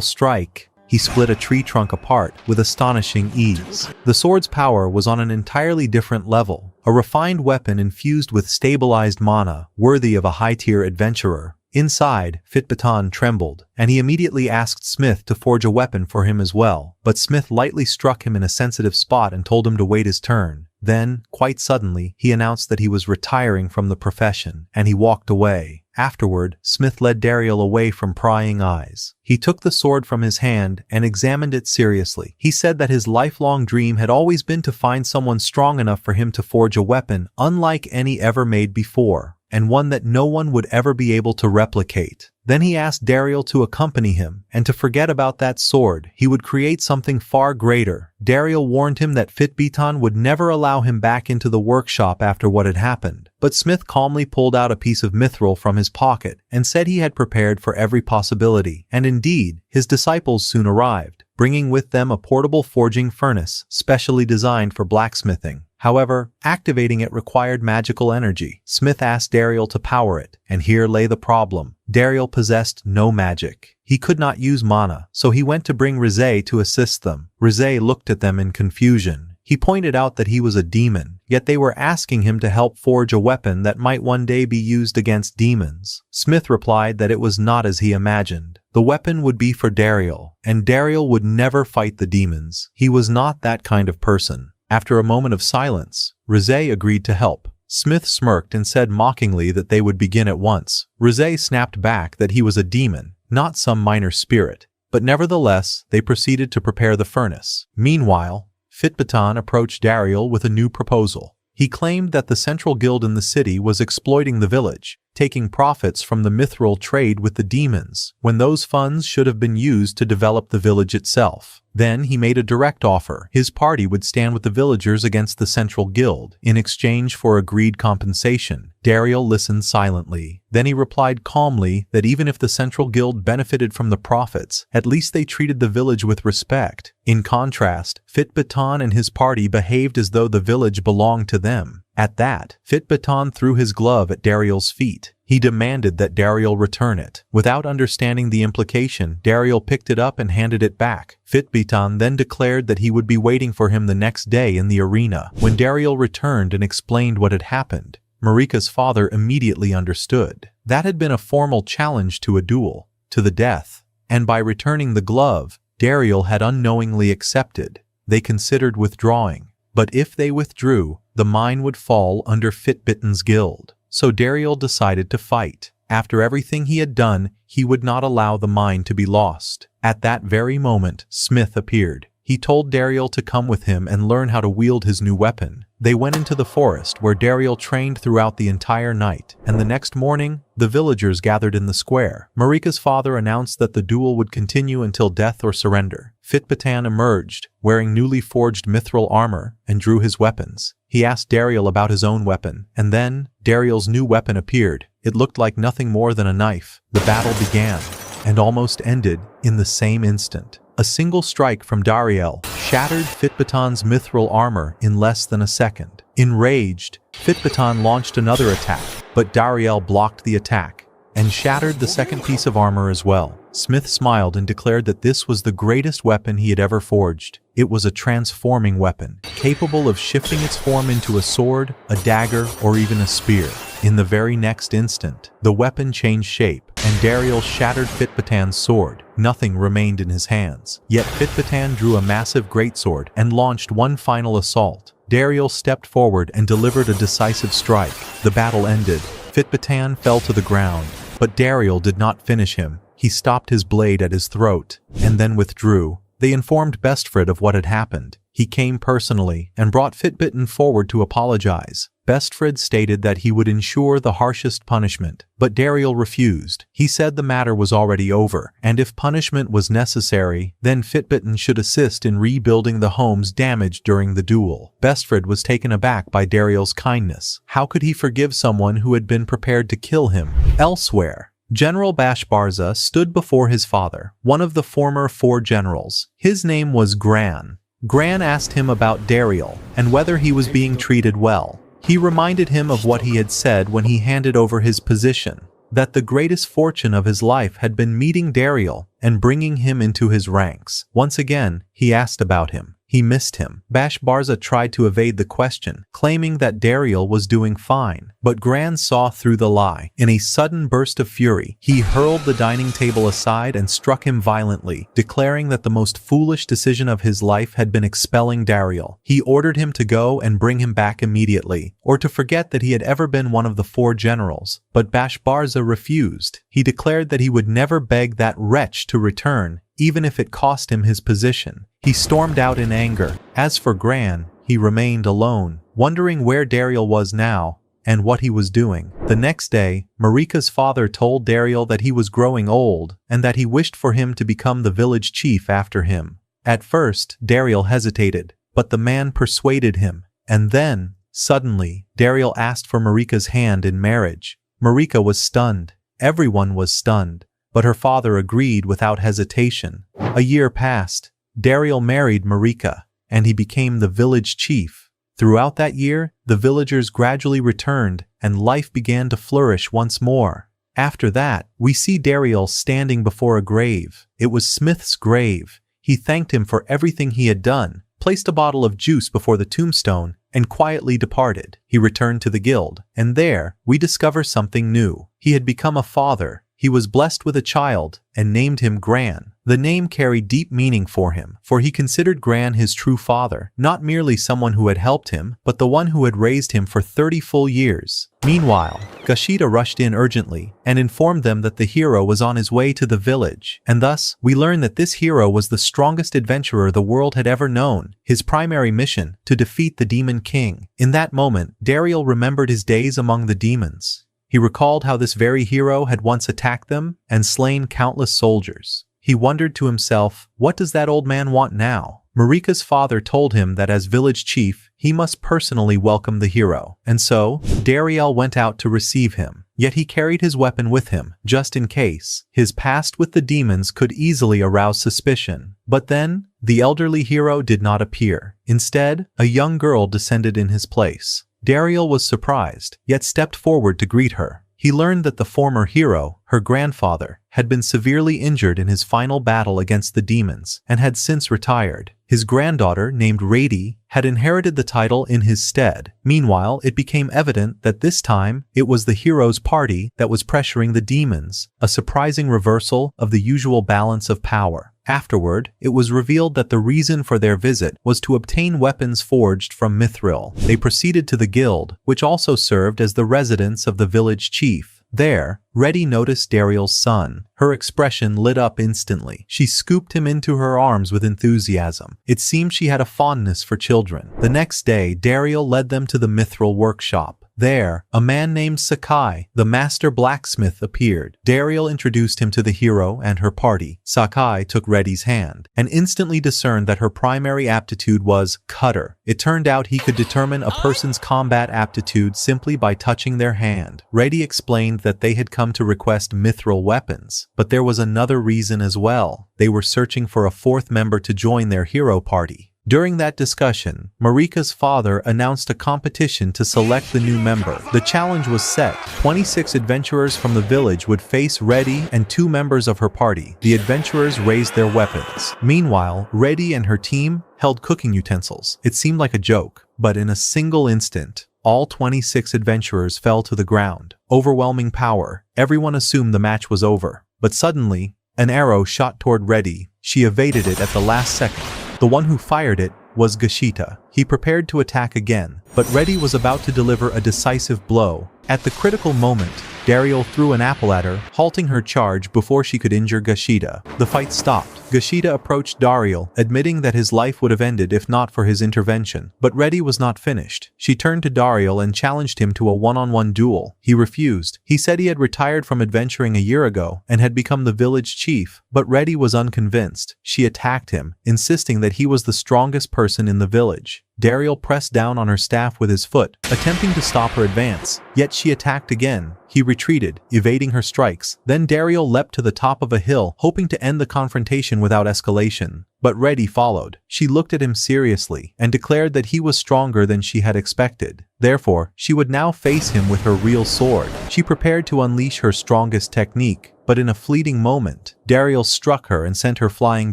strike, he split a tree trunk apart with astonishing ease. The sword's power was on an entirely different level, a refined weapon infused with stabilized mana, worthy of a high-tier adventurer. Inside, Fitbitan trembled, and he immediately asked Smith to forge a weapon for him as well. But Smith lightly struck him in a sensitive spot and told him to wait his turn. Then, quite suddenly, he announced that he was retiring from the profession, and he walked away. Afterward, Smith led Dariel away from prying eyes. He took the sword from his hand and examined it seriously. He said that his lifelong dream had always been to find someone strong enough for him to forge a weapon unlike any ever made before, and one that no one would ever be able to replicate. Then he asked Dariel to accompany him, and to forget about that sword. He would create something far greater. Dariel warned him that Fitbitan would never allow him back into the workshop after what had happened. But Smith calmly pulled out a piece of mithril from his pocket and said he had prepared for every possibility. And indeed, his disciples soon arrived, bringing with them a portable forging furnace specially designed for blacksmithing. However, activating it required magical energy. Smith asked Dariel to power it, and here lay the problem. Dariel possessed no magic. He could not use mana, so he went to bring Ryo to assist them. Ryo looked at them in confusion. He pointed out that he was a demon, yet they were asking him to help forge a weapon that might one day be used against demons. Smith replied that it was not as he imagined. The weapon would be for Dariel, and Dariel would never fight the demons. He was not that kind of person. After a moment of silence, Ryo agreed to help. Smith smirked and said mockingly that they would begin at once. Ryo snapped back that he was a demon, not some minor spirit, but nevertheless, they proceeded to prepare the furnace. Meanwhile, Fitbitan approached Dariel with a new proposal. He claimed that the central guild in the city was exploiting the village, taking profits from the mithril trade with the demons, when those funds should have been used to develop the village itself. Then he made a direct offer. His party would stand with the villagers against the central guild, in exchange for agreed compensation. Dariel listened silently. Then he replied calmly that even if the central guild benefited from the profits, at least they treated the village with respect. In contrast, Fitbitan and his party behaved as though the village belonged to them. At that, Fitbitan threw his glove at Dariel's feet. He demanded that Dariel return it. Without understanding the implication, Dariel picked it up and handed it back. Fitbitan then declared that he would be waiting for him the next day in the arena. When Dariel returned and explained what had happened, Marika's father immediately understood. That had been a formal challenge to a duel, to the death, and by returning the glove, Dariel had unknowingly accepted. They considered withdrawing, but if they withdrew, the mine would fall under Fitbitan's guild. So Dariel decided to fight. After everything he had done, he would not allow the mine to be lost. At that very moment, Smith appeared. He told Dariel to come with him and learn how to wield his new weapon. They went into the forest where Dariel trained throughout the entire night, and the next morning, the villagers gathered in the square. Marika's father announced that the duel would continue until death or surrender. Fitbitan emerged, wearing newly forged mithril armor, and drew his weapons. He asked Dariel about his own weapon, and then, Dariel's new weapon appeared. It looked like nothing more than a knife. The battle began, and almost ended, in the same instant. A single strike from Dariel shattered Fitbitan's mithril armor in less than a second. Enraged, Fitbitan launched another attack, but Dariel blocked the attack and shattered the second piece of armor as well. Smith smiled and declared that this was the greatest weapon he had ever forged. It was a transforming weapon, capable of shifting its form into a sword, a dagger, or even a spear. In the very next instant, the weapon changed shape, and Dariel shattered Fitbitan's sword. Nothing remained in his hands. Yet Fitbitan drew a massive greatsword and launched one final assault. Dariel stepped forward and delivered a decisive strike. The battle ended. Fitbitan fell to the ground, but Dariel did not finish him. He stopped his blade at his throat, and then withdrew. They informed Bestfried of what had happened. He came personally and brought Fitbitten forward to apologize. Bestfried stated that he would ensure the harshest punishment, but Dariel refused. He said the matter was already over, and if punishment was necessary, then Fitbitten should assist in rebuilding the homes damaged during the duel. Bestfried was taken aback by Dariel's kindness. How could he forgive someone who had been prepared to kill him? Elsewhere, General Bashbarza stood before his father, one of the former 4 generals. His name was Gran. Gran asked him about Dariel and whether he was being treated well. He reminded him of what he had said when he handed over his position, that the greatest fortune of his life had been meeting Dariel and bringing him into his ranks. Once again, he asked about him. He missed him. Bashbarza tried to evade the question, claiming that Dariel was doing fine. But Gran saw through the lie. In a sudden burst of fury, he hurled the dining table aside and struck him violently, declaring that the most foolish decision of his life had been expelling Dariel. He ordered him to go and bring him back immediately, or to forget that he had ever been one of the 4 generals. But Bashbarza refused. He declared that he would never beg that wretch to return, even if it cost him his position. He stormed out in anger. As for Gran, he remained alone, wondering where Dariel was now and what he was doing. The next day, Marika's father told Dariel that he was growing old and that he wished for him to become the village chief after him. At first, Dariel hesitated, but the man persuaded him. And then, suddenly, Dariel asked for Marika's hand in marriage. Marika was stunned. Everyone was stunned. But her father agreed without hesitation. A year passed. Dariel married Marika, and he became the village chief. Throughout that year, the villagers gradually returned, and life began to flourish once more. After that, we see Dariel standing before a grave. It was Smith's grave. He thanked him for everything he had done, placed a bottle of juice before the tombstone, and quietly departed. He returned to the guild, and there, we discover something new. He had become a father. He was blessed with a child and named him Gran. The name carried deep meaning for him, for he considered Gran his true father, not merely someone who had helped him, but the one who had raised him for 30 full years. Meanwhile, Gashida rushed in urgently and informed them that the hero was on his way to the village, and thus, we learn that this hero was the strongest adventurer the world had ever known. His primary mission, to defeat the Demon King. In that moment, Dariel remembered his days among the demons. He recalled how this very hero had once attacked them and slain countless soldiers. He wondered to himself, what does that old man want now? Marika's father told him that as village chief, he must personally welcome the hero. And so, Dariel went out to receive him. Yet he carried his weapon with him, just in case. His past with the demons could easily arouse suspicion. But then, the elderly hero did not appear. Instead, a young girl descended in his place. Dariel was surprised, yet stepped forward to greet her. He learned that the former hero, her grandfather, had been severely injured in his final battle against the demons and had since retired. His granddaughter, named Rady, had inherited the title in his stead. Meanwhile, it became evident that this time, it was the hero's party that was pressuring the demons, a surprising reversal of the usual balance of power. Afterward, it was revealed that the reason for their visit was to obtain weapons forged from Mithril. They proceeded to the guild, which also served as the residence of the village chief. There, Rady noticed Dariel's son. Her expression lit up instantly. She scooped him into her arms with enthusiasm. It seemed she had a fondness for children. The next day, Dariel led them to the Mithril workshop. There, a man named Sakai, the master blacksmith, appeared. Dariel introduced him to the hero and her party. Sakai took Redy's hand and instantly discerned that her primary aptitude was cutter. It turned out he could determine a person's combat aptitude simply by touching their hand. Redy explained that they had come to request mithril weapons, but there was another reason as well. They were searching for a 4th member to join their hero party. During that discussion, Marika's father announced a competition to select the new member. The challenge was set. 26 adventurers from the village would face Redy and 2 members of her party. The adventurers raised their weapons. Meanwhile, Redy and her team held cooking utensils. It seemed like a joke, but in a single instant, all 26 adventurers fell to the ground. Overwhelming power. Everyone assumed the match was over. But suddenly, an arrow shot toward Redy. She evaded it at the last second. The one who fired it was Gashita. He prepared to attack again, but Redy was about to deliver a decisive blow. At the critical moment, Dariel threw an apple at her, halting her charge before she could injure Gashita. The fight stopped. Gashida approached Dariel, admitting that his life would have ended if not for his intervention. But Reddy was not finished. She turned to Dariel and challenged him to a one-on-one duel. He refused. He said he had retired from adventuring a year ago and had become the village chief, but Reddy was unconvinced. She attacked him, insisting that he was the strongest person in the village. Dariel pressed down on her staff with his foot, attempting to stop her advance. Yet she attacked again. He retreated, evading her strikes. Then Dariel leapt to the top of a hill, hoping to end the confrontation without escalation. But Reddy followed. She looked at him seriously and declared that he was stronger than she had expected. Therefore, she would now face him with her real sword. She prepared to unleash her strongest technique. But in a fleeting moment, Dariel struck her and sent her flying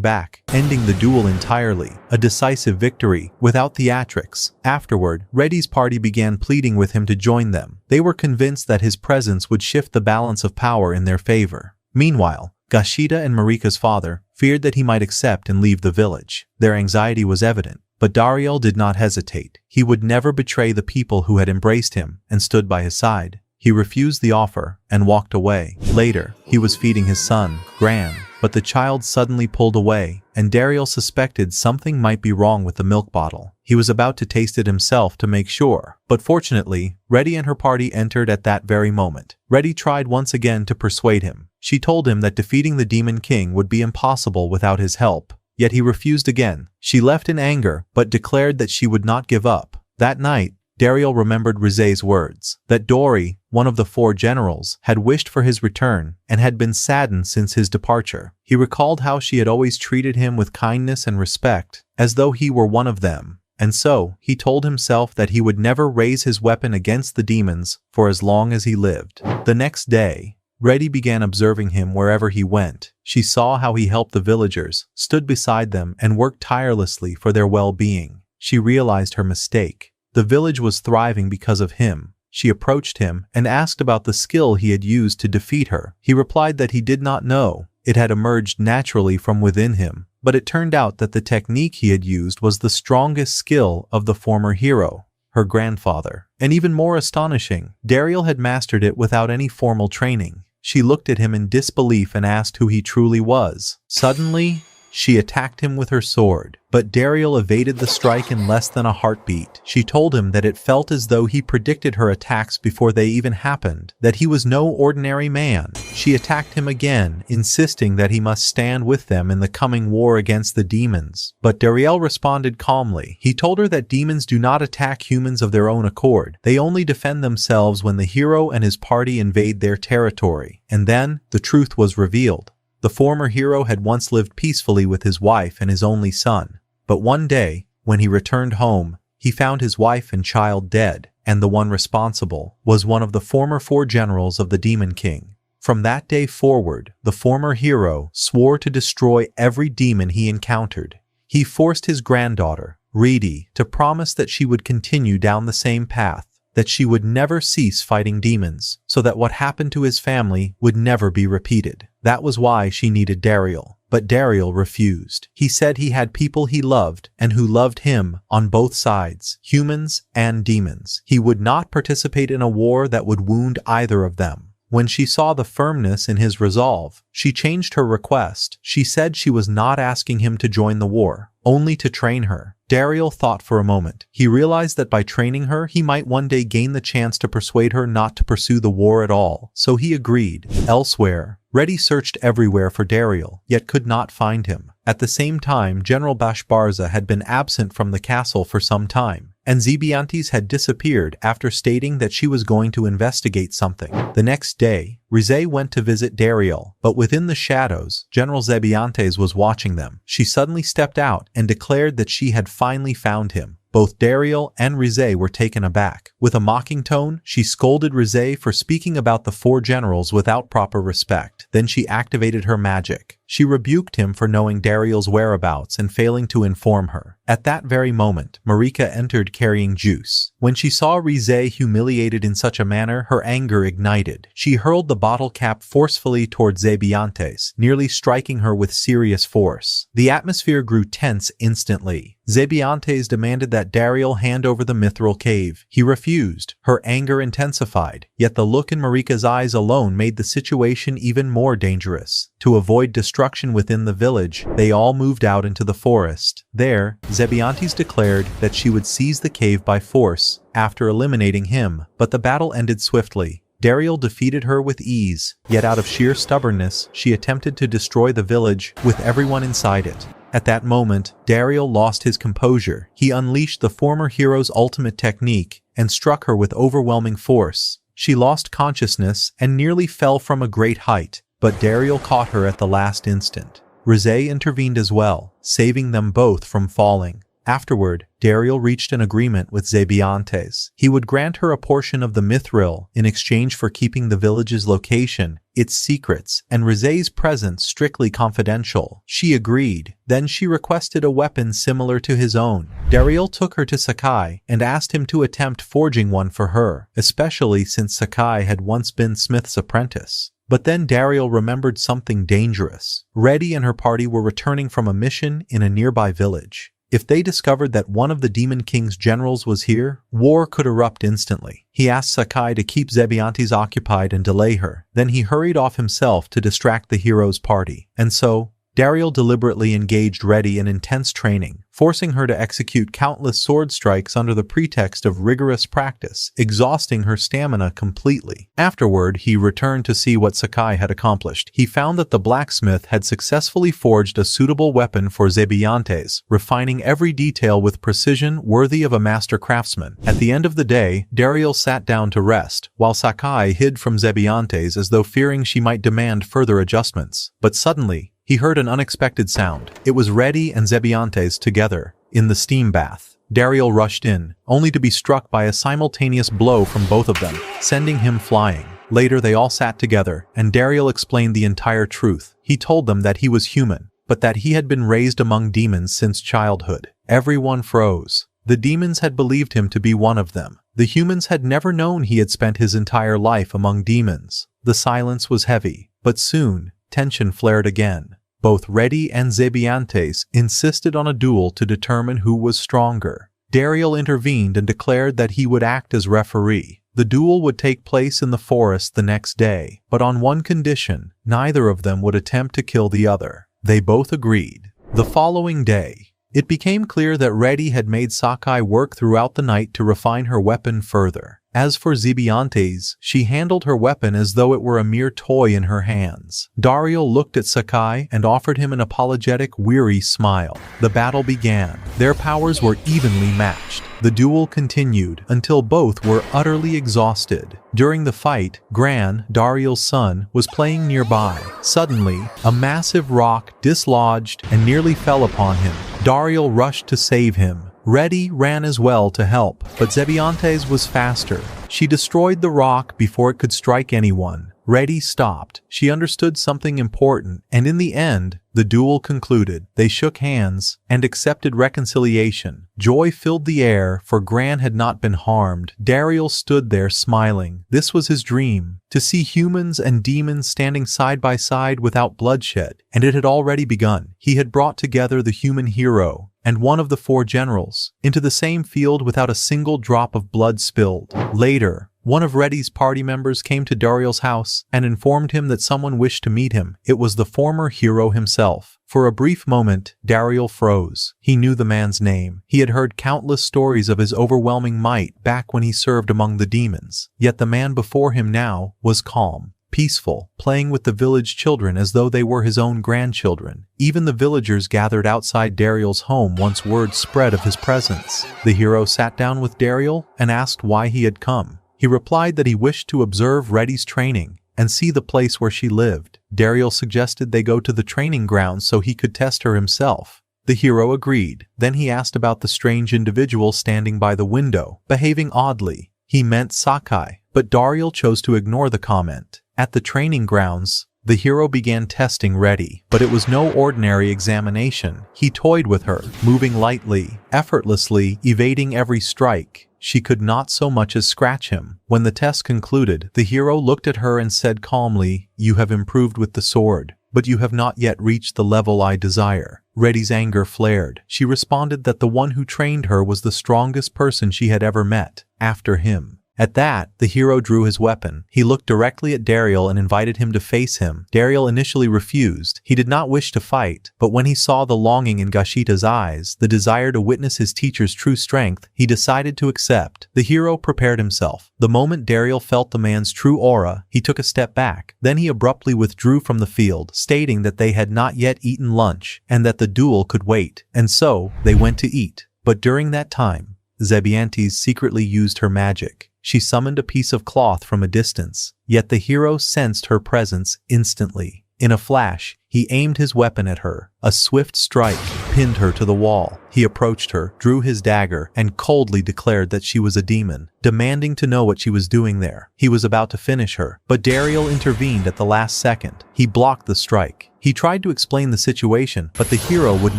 back, ending the duel entirely. A decisive victory, without theatrics. Afterward, Reddy's party began pleading with him to join them. They were convinced that his presence would shift the balance of power in their favor. Meanwhile, Gashida and Marika's father feared that he might accept and leave the village. Their anxiety was evident, but Dariel did not hesitate. He would never betray the people who had embraced him and stood by his side. He refused the offer and walked away. Later, he was feeding his son, Gran, but the child suddenly pulled away, and Dariel suspected something might be wrong with the milk bottle. He was about to taste it himself to make sure, but fortunately, Reddy and her party entered at that very moment. Reddy tried once again to persuade him. She told him that defeating the Demon King would be impossible without his help. Yet he refused again. She left in anger, but declared that she would not give up. That night, Dariel remembered Rize's words, that Dori, one of the 4 generals, had wished for his return and had been saddened since his departure. He recalled how she had always treated him with kindness and respect, as though he were one of them. And so, he told himself that he would never raise his weapon against the demons for as long as he lived. The next day, Reddy began observing him wherever he went. She saw how he helped the villagers, stood beside them, and worked tirelessly for their well-being. She realized her mistake. The village was thriving because of him. She approached him and asked about the skill he had used to defeat her. He replied that he did not know. It had emerged naturally from within him. But it turned out that the technique he had used was the strongest skill of the former hero, her grandfather. And even more astonishing, Dariel had mastered it without any formal training. She looked at him in disbelief and asked who he truly was. Suddenly, she attacked him with her sword, but Dariel evaded the strike in less than a heartbeat. She told him that it felt as though he predicted her attacks before they even happened, that he was no ordinary man. She attacked him again, insisting that he must stand with them in the coming war against the demons. But Dariel responded calmly. He told her that demons do not attack humans of their own accord. They only defend themselves when the hero and his party invade their territory. And then, the truth was revealed. The former hero had once lived peacefully with his wife and his only son. But one day, when he returned home, he found his wife and child dead, and the one responsible was one of the former 4 generals of the Demon King. From that day forward, the former hero swore to destroy every demon he encountered. He forced his granddaughter, Reedy, to promise that she would continue down the same path, that she would never cease fighting demons, so that what happened to his family would never be repeated. That was why she needed Dariel. But Dariel refused. He said he had people he loved and who loved him on both sides, humans and demons. He would not participate in a war that would wound either of them. When she saw the firmness in his resolve, she changed her request. She said she was not asking him to join the war, only to train her. Dariel thought for a moment. He realized that by training her, he might one day gain the chance to persuade her not to pursue the war at all, so he agreed. Elsewhere, Reddy searched everywhere for Dariel, yet could not find him. At the same time, General Bashbarza had been absent from the castle for some time, and Zebiantes had disappeared after stating that she was going to investigate something. The next day, Rize went to visit Dariel, but within the shadows, General Zebiantes was watching them. She suddenly stepped out and declared that she had finally found him. Both Dariel and Rize were taken aback. With a mocking tone, she scolded Rize for speaking about the 4 generals without proper respect. Then she activated her magic. She rebuked him for knowing Dariel's whereabouts and failing to inform her. At that very moment, Marika entered carrying juice. When she saw Rize humiliated in such a manner, her anger ignited. She hurled the bottle cap forcefully towards Zebiantes, nearly striking her with serious force. The atmosphere grew tense instantly. Zebiantes demanded that Dariel hand over the mithril cave. He refused. Her anger intensified, yet the look in Marika's eyes alone made the situation even more dangerous. To avoid destruction within the village, they all moved out into the forest. There, Zebiantes declared that she would seize the cave by force after eliminating him, but the battle ended swiftly. Dariel defeated her with ease, yet out of sheer stubbornness, she attempted to destroy the village with everyone inside it. At that moment, Dariel lost his composure. He unleashed the former hero's ultimate technique and struck her with overwhelming force. She lost consciousness and nearly fell from a great height, but Dariel caught her at the last instant. Ryo intervened as well, saving them both from falling. Afterward, Dariel reached an agreement with Zebiantes. He would grant her a portion of the mithril in exchange for keeping the village's location, its secrets, and Ryo's presence strictly confidential. She agreed. Then she requested a weapon similar to his own. Dariel took her to Sakai and asked him to attempt forging one for her, especially since Sakai had once been Smith's apprentice. But then Dariel remembered something dangerous. Reddy and her party were returning from a mission in a nearby village. If they discovered that one of the Demon King's generals was here, war could erupt instantly. He asked Sakai to keep Zebiantes occupied and delay her. Then he hurried off himself to distract the hero's party. And so, Dariel deliberately engaged Reddy in intense training, forcing her to execute countless sword strikes under the pretext of rigorous practice, exhausting her stamina completely. Afterward, he returned to see what Sakai had accomplished. He found that the blacksmith had successfully forged a suitable weapon for Zebiantes, refining every detail with precision worthy of a master craftsman. At the end of the day, Dariel sat down to rest, while Sakai hid from Zebiantes as though fearing she might demand further adjustments. But suddenly, he heard an unexpected sound. It was Reddy and Zebiantes together, in the steam bath. Dariel rushed in, only to be struck by a simultaneous blow from both of them, sending him flying. Later they all sat together, and Dariel explained the entire truth. He told them that he was human, but that he had been raised among demons since childhood. Everyone froze. The demons had believed him to be one of them. The humans had never known he had spent his entire life among demons. The silence was heavy, but soon, tension flared again. Both Reddy and Zebiantes insisted on a duel to determine who was stronger. Dariel intervened and declared that he would act as referee. The duel would take place in the forest the next day, but on one condition: neither of them would attempt to kill the other. They both agreed. The following day, it became clear that Reddy had made Sakai work throughout the night to refine her weapon further. As for Zebiantes, she handled her weapon as though it were a mere toy in her hands. Dariel looked at Sakai and offered him an apologetic, weary smile. The battle began. Their powers were evenly matched. The duel continued until both were utterly exhausted. During the fight, Gran, Dariel's son, was playing nearby. Suddenly, a massive rock dislodged and nearly fell upon him. Dariel rushed to save him. Reddy ran as well to help, but Zebiantes was faster. She destroyed the rock before it could strike anyone. Reddy stopped. She understood something important, and in the end, the duel concluded. They shook hands and accepted reconciliation. Joy filled the air, for Gran had not been harmed. Dariel stood there smiling. This was his dream, to see humans and demons standing side by side without bloodshed, and it had already begun. He had brought together the human hero and one of the 4 generals into the same field without a single drop of blood spilled. Later, one of Reddy's party members came to Dariel's house and informed him that someone wished to meet him. It was the former hero himself. For a brief moment, Dariel froze. He knew the man's name. He had heard countless stories of his overwhelming might back when he served among the demons. Yet the man before him now was calm, peaceful, playing with the village children as though they were his own grandchildren. Even the villagers gathered outside Dariel's home once word spread of his presence. The hero sat down with Dariel and asked why he had come. He replied that he wished to observe Reddy's training and see the place where she lived. Dariel suggested they go to the training grounds so he could test her himself. The hero agreed. Then he asked about the strange individual standing by the window, behaving oddly. He meant Sakai, but Dariel chose to ignore the comment. At the training grounds, the hero began testing Reddy, but it was no ordinary examination. He toyed with her, moving lightly, effortlessly, evading every strike. She could not so much as scratch him. When the test concluded, the hero looked at her and said calmly, "You have improved with the sword, but you have not yet reached the level I desire." Reddy's anger flared. She responded that the one who trained her was the strongest person she had ever met, after him. At that, the hero drew his weapon. He looked directly at Daryl and invited him to face him. Daryl initially refused. He did not wish to fight, but when he saw the longing in Gashita's eyes, the desire to witness his teacher's true strength, he decided to accept. The hero prepared himself. The moment Daryl felt the man's true aura, he took a step back. Then he abruptly withdrew from the field, stating that they had not yet eaten lunch, and that the duel could wait. And so, they went to eat. But during that time, Zebiantes secretly used her magic. She summoned a piece of cloth from a distance, yet the hero sensed her presence instantly. In a flash, he aimed his weapon at her. A swift strike pinned her to the wall. He approached her, drew his dagger, and coldly declared that she was a demon, demanding to know what she was doing there. He was about to finish her, but Daryl intervened at the last second. He blocked the strike. He tried to explain the situation, but the hero would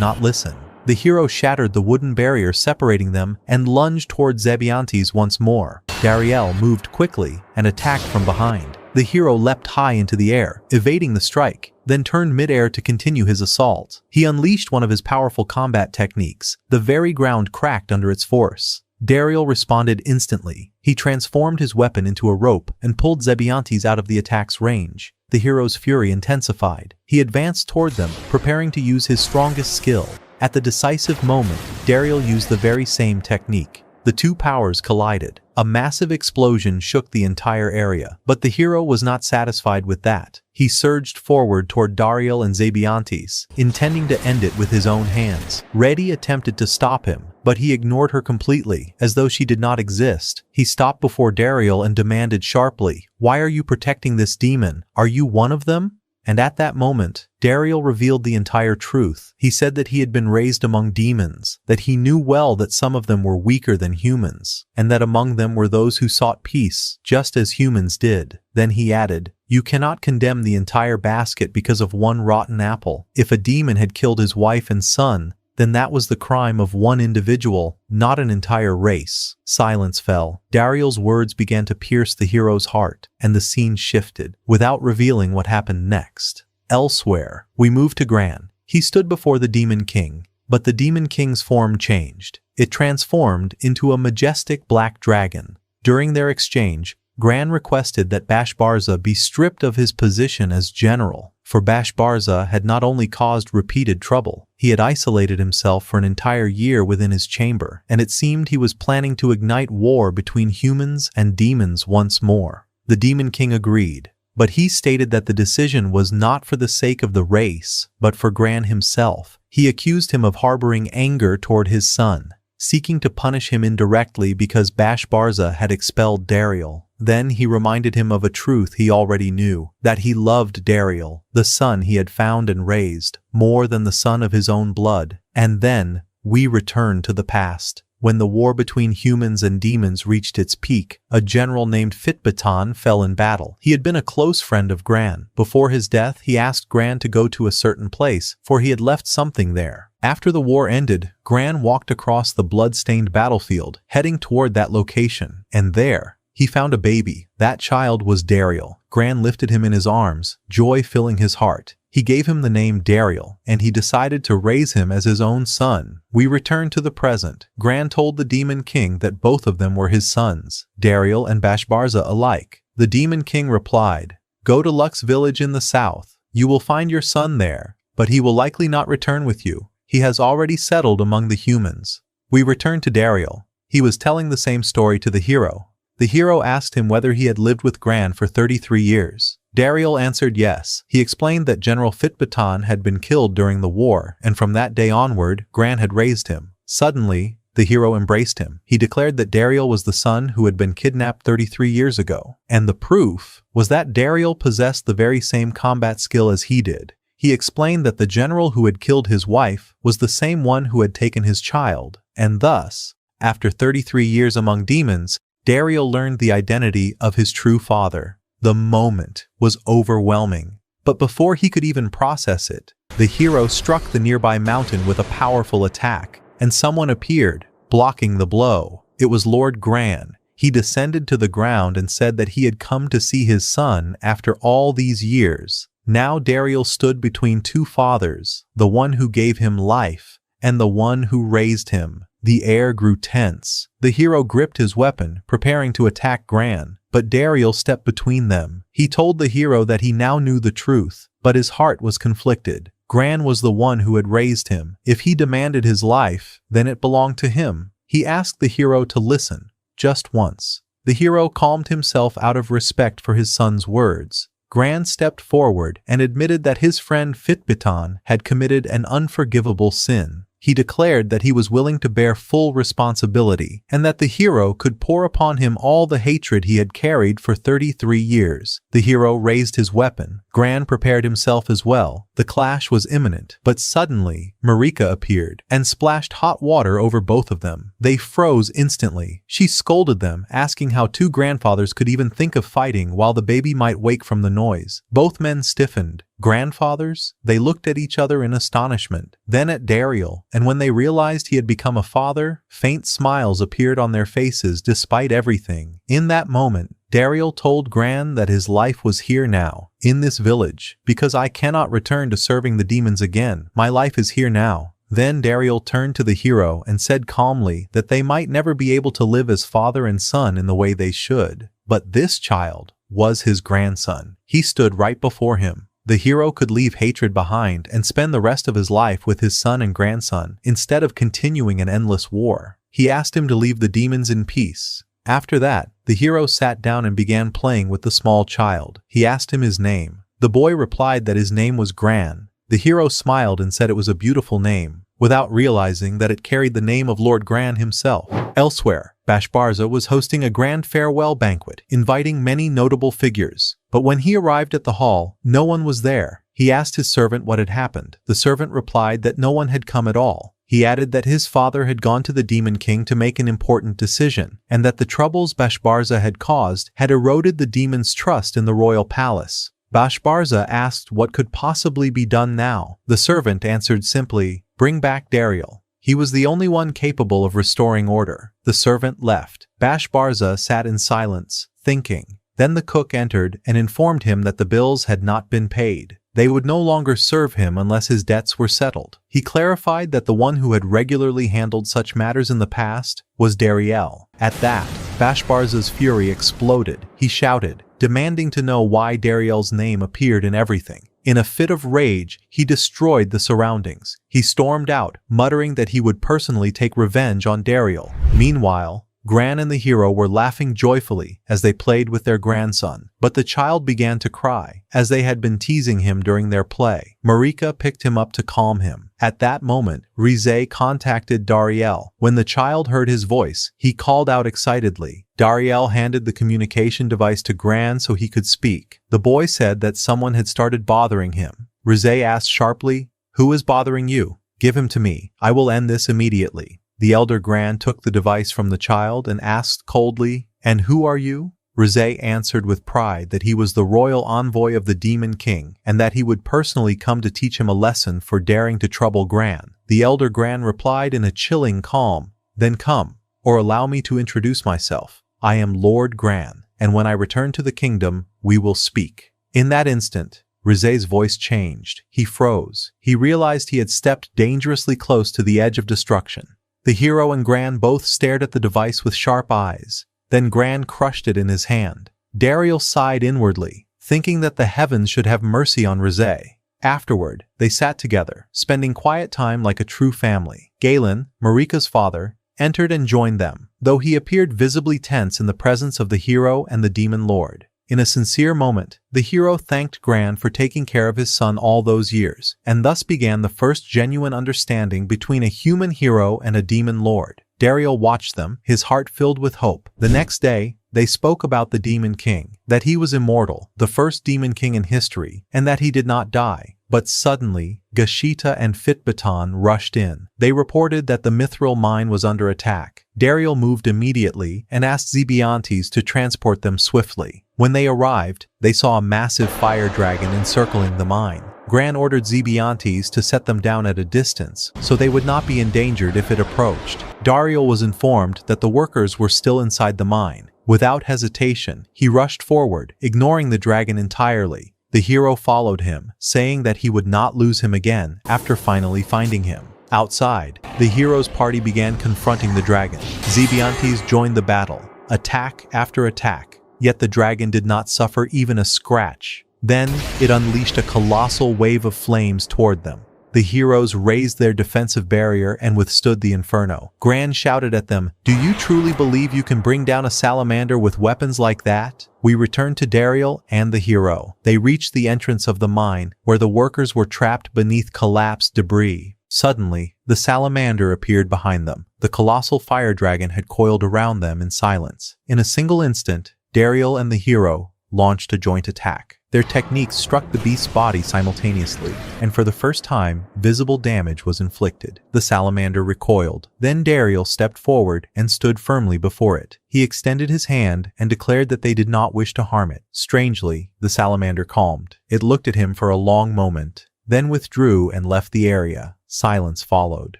not listen. The hero shattered the wooden barrier separating them and lunged toward Zebiantes once more. Daryl moved quickly and attacked from behind. The hero leapt high into the air, evading the strike, then turned mid-air to continue his assault. He unleashed one of his powerful combat techniques. The very ground cracked under its force. Daryl responded instantly. He transformed his weapon into a rope and pulled Zebiantes out of the attack's range. The hero's fury intensified. He advanced toward them, preparing to use his strongest skill. At the decisive moment, Daryl used the very same technique. The two powers collided. A massive explosion shook the entire area. But the hero was not satisfied with that. He surged forward toward Daryl and Zebiantes, intending to end it with his own hands. Reddy attempted to stop him, but he ignored her completely, as though she did not exist. He stopped before Daryl and demanded sharply, "Why are you protecting this demon? Are you one of them?" And at that moment, Daryl revealed the entire truth. He said that he had been raised among demons, that he knew well that some of them were weaker than humans, and that among them were those who sought peace, just as humans did. Then he added, "You cannot condemn the entire basket because of one rotten apple. If a demon had killed his wife and son, then that was the crime of one individual, not an entire race." Silence fell. Daryl's words began to pierce the hero's heart, and the scene shifted, without revealing what happened next. Elsewhere, we move to Gran. He stood before the Demon King, but the Demon King's form changed. It transformed into a majestic black dragon. During their exchange, Gran requested that Bashbarza be stripped of his position as general, for Bashbarza had not only caused repeated trouble, he had isolated himself for an entire year within his chamber, and it seemed he was planning to ignite war between humans and demons once more. The Demon King agreed, but he stated that the decision was not for the sake of the race, but for Gran himself. He accused him of harboring anger toward his son, seeking to punish him indirectly because Bashbarza had expelled Daryl. Then he reminded him of a truth he already knew, that he loved Daryl, the son he had found and raised, more than the son of his own blood. And then, we return to the past. When the war between humans and demons reached its peak, a general named Fitbatan fell in battle. He had been a close friend of Gran. Before his death, he asked Gran to go to a certain place, for he had left something there. After the war ended, Gran walked across the blood-stained battlefield, heading toward that location, and there, he found a baby. That child was Daryl. Gran lifted him in his arms, joy filling his heart. He gave him the name Daryl, and he decided to raise him as his own son. We return to the present. Gran told the Demon King that both of them were his sons, Daryl and Bashbarza alike. The Demon King replied, "Go to Lux village in the south. You will find your son there, but he will likely not return with you. He has already settled among the humans." We return to Daryl. He was telling the same story to the hero. The hero asked him whether he had lived with Gran for 33 years. Daryl answered yes. He explained that General Fitbatan had been killed during the war, and from that day onward, Gran had raised him. Suddenly, the hero embraced him. He declared that Daryl was the son who had been kidnapped 33 years ago. And the proof was that Daryl possessed the very same combat skill as he did. He explained that the general who had killed his wife was the same one who had taken his child, and thus, after 33 years among demons, Daryl learned the identity of his true father. The moment was overwhelming, but before he could even process it, the hero struck the nearby mountain with a powerful attack, and someone appeared, blocking the blow. It was Lord Gran. He descended to the ground and said that he had come to see his son after all these years. Now Dariel stood between two fathers, the one who gave him life, and the one who raised him. The air grew tense. The hero gripped his weapon, preparing to attack Gran, but Dariel stepped between them. He told the hero that he now knew the truth, but his heart was conflicted. Gran was the one who had raised him. If he demanded his life, then it belonged to him. He asked the hero to listen, just once. The hero calmed himself out of respect for his son's words. Gran stepped forward and admitted that his friend Fitbitan had committed an unforgivable sin. He declared that he was willing to bear full responsibility and that the hero could pour upon him all the hatred he had carried for 33 years. The hero raised his weapon. Gran prepared himself as well. The clash was imminent, but suddenly, Marika appeared and splashed hot water over both of them. They froze instantly. She scolded them, asking how two grandfathers could even think of fighting while the baby might wake from the noise. Both men stiffened. Grandfathers? They looked at each other in astonishment, then at Dariel, and when they realized he had become a father, faint smiles appeared on their faces despite everything. In that moment, Dariel told Gran that his life was here now, in this village, because I cannot return to serving the demons again. My life is here now. Then Dariel turned to the hero and said calmly that they might never be able to live as father and son in the way they should. But this child was his grandson. He stood right before him. The hero could leave hatred behind and spend the rest of his life with his son and grandson instead of continuing an endless war. He asked him to leave the demons in peace. After that, the hero sat down and began playing with the small child. He asked him his name. The boy replied that his name was Gran. The hero smiled and said it was a beautiful name, without realizing that it carried the name of Lord Gran himself. Elsewhere, Bashbarza was hosting a grand farewell banquet, inviting many notable figures. But when he arrived at the hall, no one was there. He asked his servant what had happened. The servant replied that no one had come at all. He added that his father had gone to the Demon King to make an important decision, and that the troubles Bashbarza had caused had eroded the demon's trust in the royal palace. Bashbarza asked what could possibly be done now. The servant answered simply, "Bring back Dariel. He was the only one capable of restoring order." The servant left. Bashbarza sat in silence, thinking. Then the cook entered and informed him that the bills had not been paid. They would no longer serve him unless his debts were settled. He clarified that the one who had regularly handled such matters in the past was Dariel. At that, Bashbarza's fury exploded. He shouted, demanding to know why Dariel's name appeared in everything. In a fit of rage, he destroyed the surroundings. He stormed out, muttering that he would personally take revenge on Dariel. Meanwhile, Gran and the hero were laughing joyfully as they played with their grandson, but the child began to cry, as they had been teasing him during their play. Marika picked him up to calm him. At that moment, Rize contacted Dariel. When the child heard his voice, he called out excitedly. Dariel handed the communication device to Gran so he could speak. The boy said that someone had started bothering him. Rize asked sharply, "Who is bothering you? Give him to me. I will end this immediately." The elder Gran took the device from the child and asked coldly, "And who are you?" Rize answered with pride that he was the royal envoy of the Demon King, and that he would personally come to teach him a lesson for daring to trouble Gran. The elder Gran replied in a chilling calm, "Then come, or allow me to introduce myself. I am Lord Gran, and when I return to the kingdom, we will speak." In that instant, Rize's voice changed. He froze. He realized he had stepped dangerously close to the edge of destruction. The hero and Gran both stared at the device with sharp eyes. Then Gran crushed it in his hand. Dariel sighed inwardly, thinking that the heavens should have mercy on Rize. Afterward, they sat together, spending quiet time like a true family. Galen, Marika's father, entered and joined them, though he appeared visibly tense in the presence of the hero and the demon lord. In a sincere moment, the hero thanked Gran for taking care of his son all those years, and thus began the first genuine understanding between a human hero and a demon lord. Dariel watched them, his heart filled with hope. The next day, they spoke about the Demon King, that he was immortal, the first Demon King in history, and that he did not die. But suddenly, Gashita and Fitbitan rushed in. They reported that the mithril mine was under attack. Dariel moved immediately and asked Zebiantes to transport them swiftly. When they arrived, they saw a massive fire dragon encircling the mine. Gran ordered Zebiantes to set them down at a distance, so they would not be endangered if it approached. Dariel was informed that the workers were still inside the mine. Without hesitation, he rushed forward, ignoring the dragon entirely. The hero followed him, saying that he would not lose him again after finally finding him. Outside, the hero's party began confronting the dragon. Zebiantes joined the battle, attack after attack, yet the dragon did not suffer even a scratch. Then, it unleashed a colossal wave of flames toward them. The heroes raised their defensive barrier and withstood the inferno. Gran shouted at them, "Do you truly believe you can bring down a salamander with weapons like that?" We returned to Dariel and the hero. They reached the entrance of the mine, where the workers were trapped beneath collapsed debris. Suddenly, the salamander appeared behind them. The colossal fire dragon had coiled around them in silence. In a single instant, Dariel and the hero launched a joint attack. Their techniques struck the beast's body simultaneously, and for the first time, visible damage was inflicted. The salamander recoiled. Then Dariel stepped forward and stood firmly before it. He extended his hand and declared that they did not wish to harm it. Strangely, the salamander calmed. It looked at him for a long moment, then withdrew and left the area. Silence followed.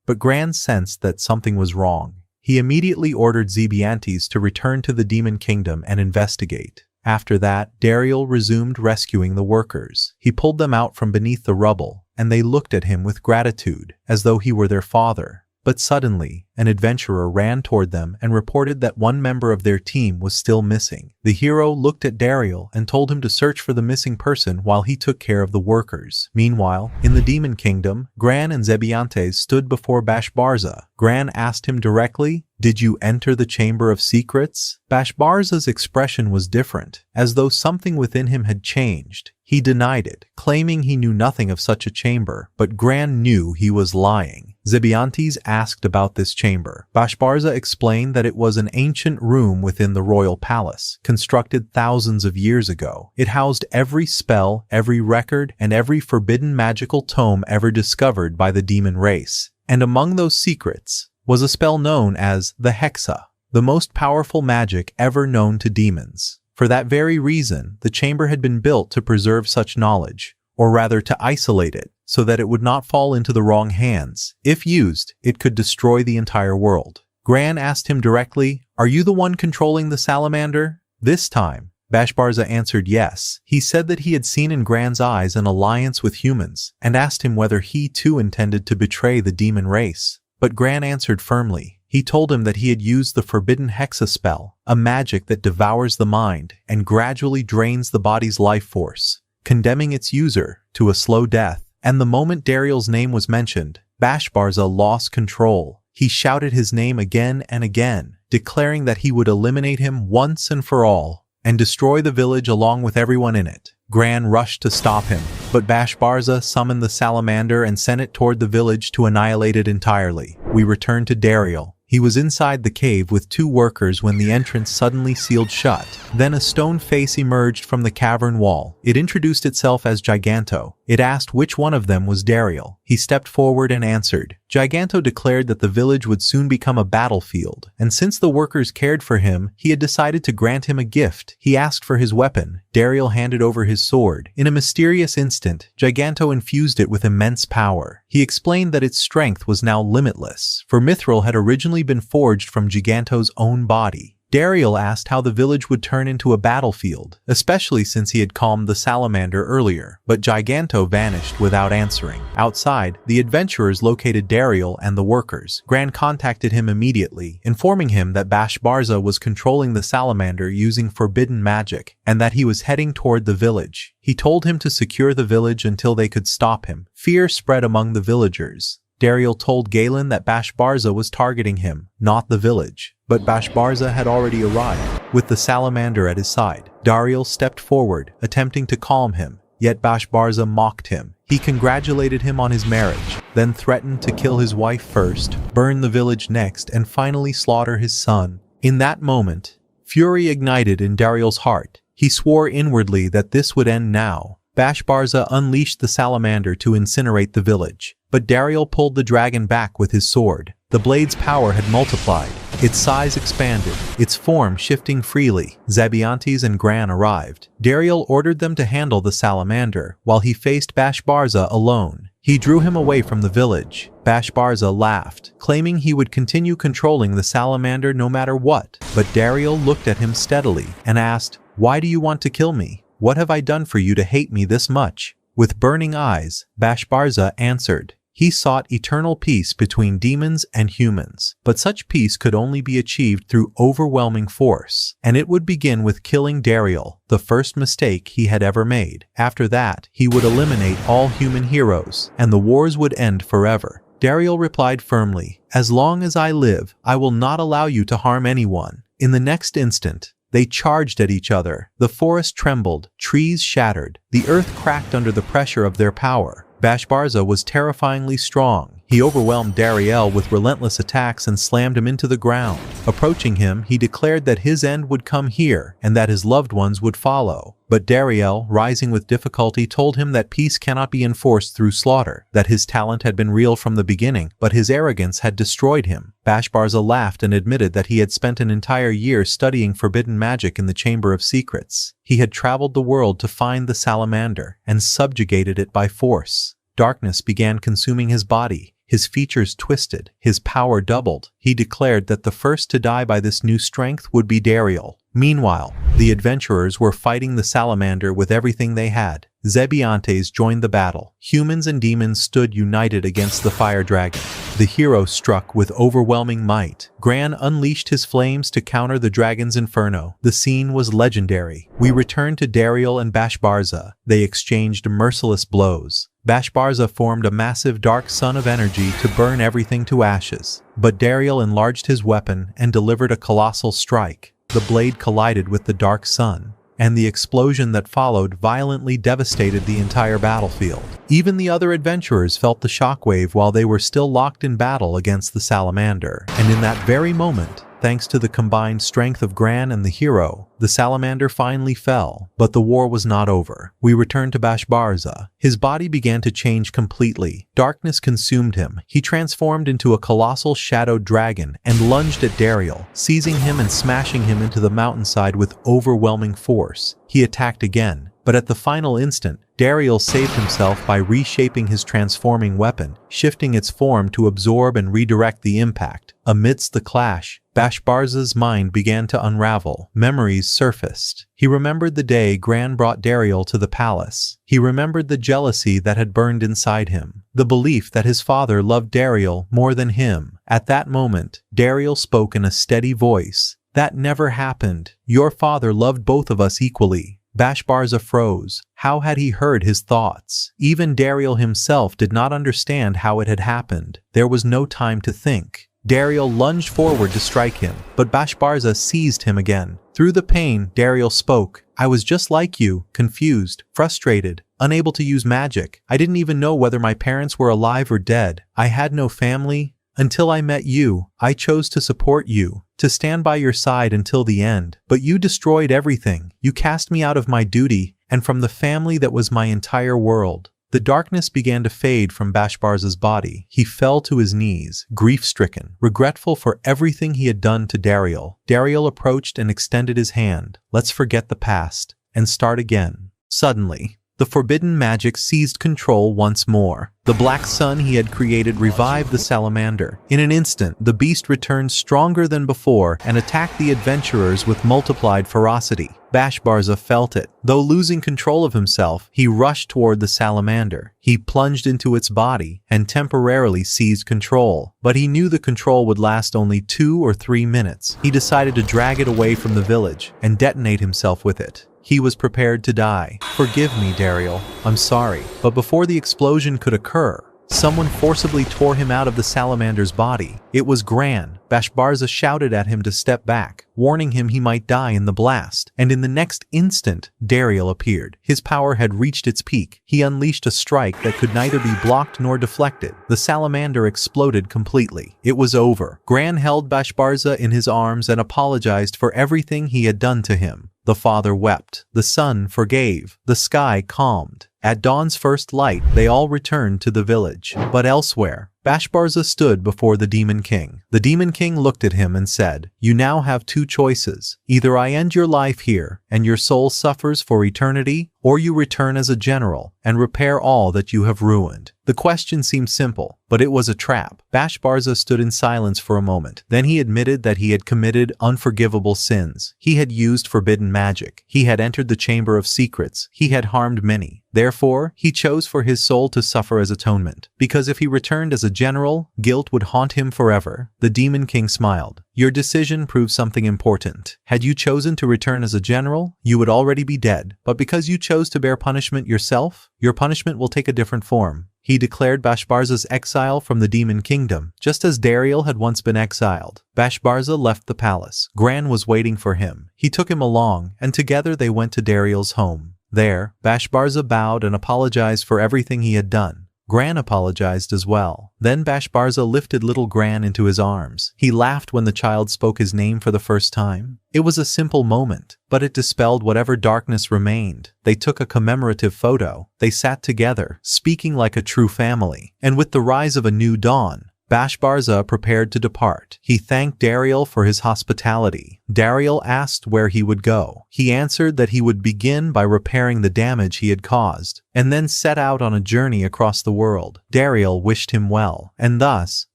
But Gran sensed that something was wrong. He immediately ordered Zebiantes to return to the Demon Kingdom and investigate. After that, Dariel resumed rescuing the workers. He pulled them out from beneath the rubble, and they looked at him with gratitude, as though he were their father. But suddenly, an adventurer ran toward them and reported that one member of their team was still missing. The hero looked at Dariel and told him to search for the missing person while he took care of the workers. Meanwhile, in the Demon Kingdom, Gran and Zebiantes stood before Bashbarza. Gran asked him directly, "Did you enter the Chamber of Secrets?" Bashbarza's expression was different, as though something within him had changed. He denied it, claiming he knew nothing of such a chamber, but Gran knew he was lying. Zebiantes asked about this chamber. Bashbarza explained that it was an ancient room within the royal palace, constructed thousands of years ago. It housed every spell, every record, and every forbidden magical tome ever discovered by the demon race. And among those secrets was a spell known as the Hexa, the most powerful magic ever known to demons. For that very reason, the chamber had been built to preserve such knowledge, or rather to isolate it, so that it would not fall into the wrong hands. If used, it could destroy the entire world. Gran asked him directly, "Are you the one controlling the salamander?" This time, Bashbarza answered yes. He said that he had seen in Gran's eyes an alliance with humans, and asked him whether he too intended to betray the demon race. But Gran answered firmly. He told him that he had used the forbidden Hexa spell, a magic that devours the mind and gradually drains the body's life force, condemning its user to a slow death. And the moment Dariel's name was mentioned, Bashbarza lost control. He shouted his name again and again, declaring that he would eliminate him once and for all, and destroy the village along with everyone in it. Gran rushed to stop him, but Bashbarza summoned the salamander and sent it toward the village to annihilate it entirely. We returned to Dariel. He was inside the cave with two workers when the entrance suddenly sealed shut. Then a stone face emerged from the cavern wall. It introduced itself as Giganto. It asked which one of them was Dariel. He stepped forward and answered. Giganto declared that the village would soon become a battlefield, and since the workers cared for him, he had decided to grant him a gift. He asked for his weapon. Dariel handed over his sword. In a mysterious instant, Giganto infused it with immense power. He explained that its strength was now limitless, for Mithril had originally been forged from Giganto's own body. Dariel asked how the village would turn into a battlefield, especially since he had calmed the salamander earlier, but Giganto vanished without answering. Outside, the adventurers located Dariel and the workers. Gran contacted him immediately, informing him that Bashbarza was controlling the salamander using forbidden magic, and that he was heading toward the village. He told him to secure the village until they could stop him. Fear spread among the villagers. Dariel told Galen that Bashbarza was targeting him, not the village. But Bashbarza had already arrived, with the salamander at his side. Dariel stepped forward, attempting to calm him, yet Bashbarza mocked him. He congratulated him on his marriage, then threatened to kill his wife first, burn the village next, and finally slaughter his son. In that moment, fury ignited in Dariel's heart. He swore inwardly that this would end now. Bashbarza unleashed the salamander to incinerate the village, but Dariel pulled the dragon back with his sword. The blade's power had multiplied. Its size expanded, its form shifting freely. Zebiantes and Gran arrived. Dariel ordered them to handle the salamander, while he faced Bashbarza alone. He drew him away from the village. Bashbarza laughed, claiming he would continue controlling the salamander no matter what. But Dariel looked at him steadily and asked, "Why do you want to kill me?" What have I done for you to hate me this much? With burning eyes, Bashbarza answered. He sought eternal peace between demons and humans, but such peace could only be achieved through overwhelming force, and it would begin with killing Dariel, the first mistake he had ever made. After that, he would eliminate all human heroes, and the wars would end forever. Dariel replied firmly, "As long as I live, I will not allow you to harm anyone." In the next instant, they charged at each other. The forest trembled, trees shattered, the earth cracked under the pressure of their power. Bashbarza was terrifyingly strong. He overwhelmed Dariel with relentless attacks and slammed him into the ground. Approaching him, he declared that his end would come here and that his loved ones would follow. But Dariel, rising with difficulty, told him that peace cannot be enforced through slaughter, that his talent had been real from the beginning, but his arrogance had destroyed him. Bashbarza laughed and admitted that he had spent an entire year studying forbidden magic in the Chamber of Secrets. He had traveled the world to find the salamander and subjugated it by force. Darkness began consuming his body. His features twisted, his power doubled. He declared that the first to die by this new strength would be Dariel. Meanwhile, the adventurers were fighting the salamander with everything they had. Zebiantes joined the battle. Humans and demons stood united against the fire dragon. The hero struck with overwhelming might. Gran unleashed his flames to counter the dragon's inferno. The scene was legendary. We returned to Dariel and Bashbarza. They exchanged merciless blows. Bashbarza formed a massive dark sun of energy to burn everything to ashes. But Dariel enlarged his weapon and delivered a colossal strike. The blade collided with the dark sun, and the explosion that followed violently devastated the entire battlefield. Even the other adventurers felt the shockwave while they were still locked in battle against the salamander. And in that very moment, thanks to the combined strength of Gran and the hero, the salamander finally fell. But the war was not over. We returned to Bashbarza. His body began to change completely. Darkness consumed him. He transformed into a colossal shadowed dragon and lunged at Dariel, seizing him and smashing him into the mountainside with overwhelming force. He attacked again, but at the final instant, Dariel saved himself by reshaping his transforming weapon, shifting its form to absorb and redirect the impact. Amidst the clash, Bashbarza's mind began to unravel. Memories surfaced. He remembered the day Gran brought Dariel to the palace. He remembered the jealousy that had burned inside him, the belief that his father loved Dariel more than him. At that moment, Dariel spoke in a steady voice. "That never happened. Your father loved both of us equally." Bashbarza froze. How had he heard his thoughts? Even Dariel himself did not understand how it had happened. There was no time to think. Dariel lunged forward to strike him, but Bashbarza seized him again. Through the pain, Dariel spoke. "I was just like you, confused, frustrated, unable to use magic. I didn't even know whether my parents were alive or dead. I had no family. Until I met you, I chose to support you, to stand by your side until the end. But you destroyed everything. You cast me out of my duty, and from the family that was my entire world." The darkness began to fade from Bashbarza's body. He fell to his knees, grief-stricken, regretful for everything he had done to Dariel. Dariel approached and extended his hand. "Let's forget the past and start again." Suddenly, the forbidden magic seized control once more. The black sun he had created revived the salamander. In an instant, the beast returned stronger than before and attacked the adventurers with multiplied ferocity. Bashbarza felt it. Though losing control of himself, he rushed toward the salamander. He plunged into its body and temporarily seized control. But he knew the control would last only 2 or 3 minutes. He decided to drag it away from the village and detonate himself with it. He was prepared to die. "Forgive me, Dariel. I'm sorry." But before the explosion could occur, someone forcibly tore him out of the salamander's body. It was Gran. Bashbarza shouted at him to step back, warning him he might die in the blast. And in the next instant, Dariel appeared. His power had reached its peak. He unleashed a strike that could neither be blocked nor deflected. The salamander exploded completely. It was over. Gran held Bashbarza in his arms and apologized for everything he had done to him. The father wept. The sun forgave. The sky calmed. At dawn's first light, they all returned to the village. But elsewhere, Bashbarza stood before the Demon King. The Demon King looked at him and said, "You now have 2 choices. Either I end your life here, and your soul suffers for eternity, or you return as a general and repair all that you have ruined. The question seemed simple, but it was a trap. Bashbarza stood in silence for a moment. Then he admitted that he had committed unforgivable sins. He had used forbidden magic. He had entered the Chamber of Secrets. He had harmed many. Therefore, he chose for his soul to suffer as atonement. Because if he returned as a general, guilt would haunt him forever. The Demon King smiled. Your decision proves something important. Had you chosen to return as a general, you would already be dead. But because you chose to bear punishment yourself, your punishment will take a different form. He declared Bashbarza's exile from the Demon Kingdom, just as Dariel had once been exiled. Bashbarza left the palace. Gran was waiting for him. He took him along, and together they went to Dariel's home. There, Bashbarza bowed and apologized for everything he had done. Gran apologized as well. Then Bashbarza lifted little Gran into his arms. He laughed when the child spoke his name for the first time. It was a simple moment, but it dispelled whatever darkness remained. They took a commemorative photo. They sat together, speaking like a true family. And with the rise of a new dawn, Bashbarza prepared to depart. He thanked Dariel for his hospitality. Dariel asked where he would go. He answered that he would begin by repairing the damage he had caused, and then set out on a journey across the world. Dariel wished him well, and thus,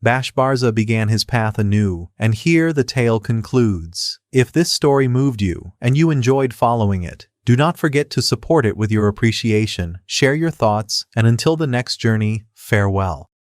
Bashbarza began his path anew. And here the tale concludes. If this story moved you, and you enjoyed following it, do not forget to support it with your appreciation, share your thoughts, and until the next journey, farewell.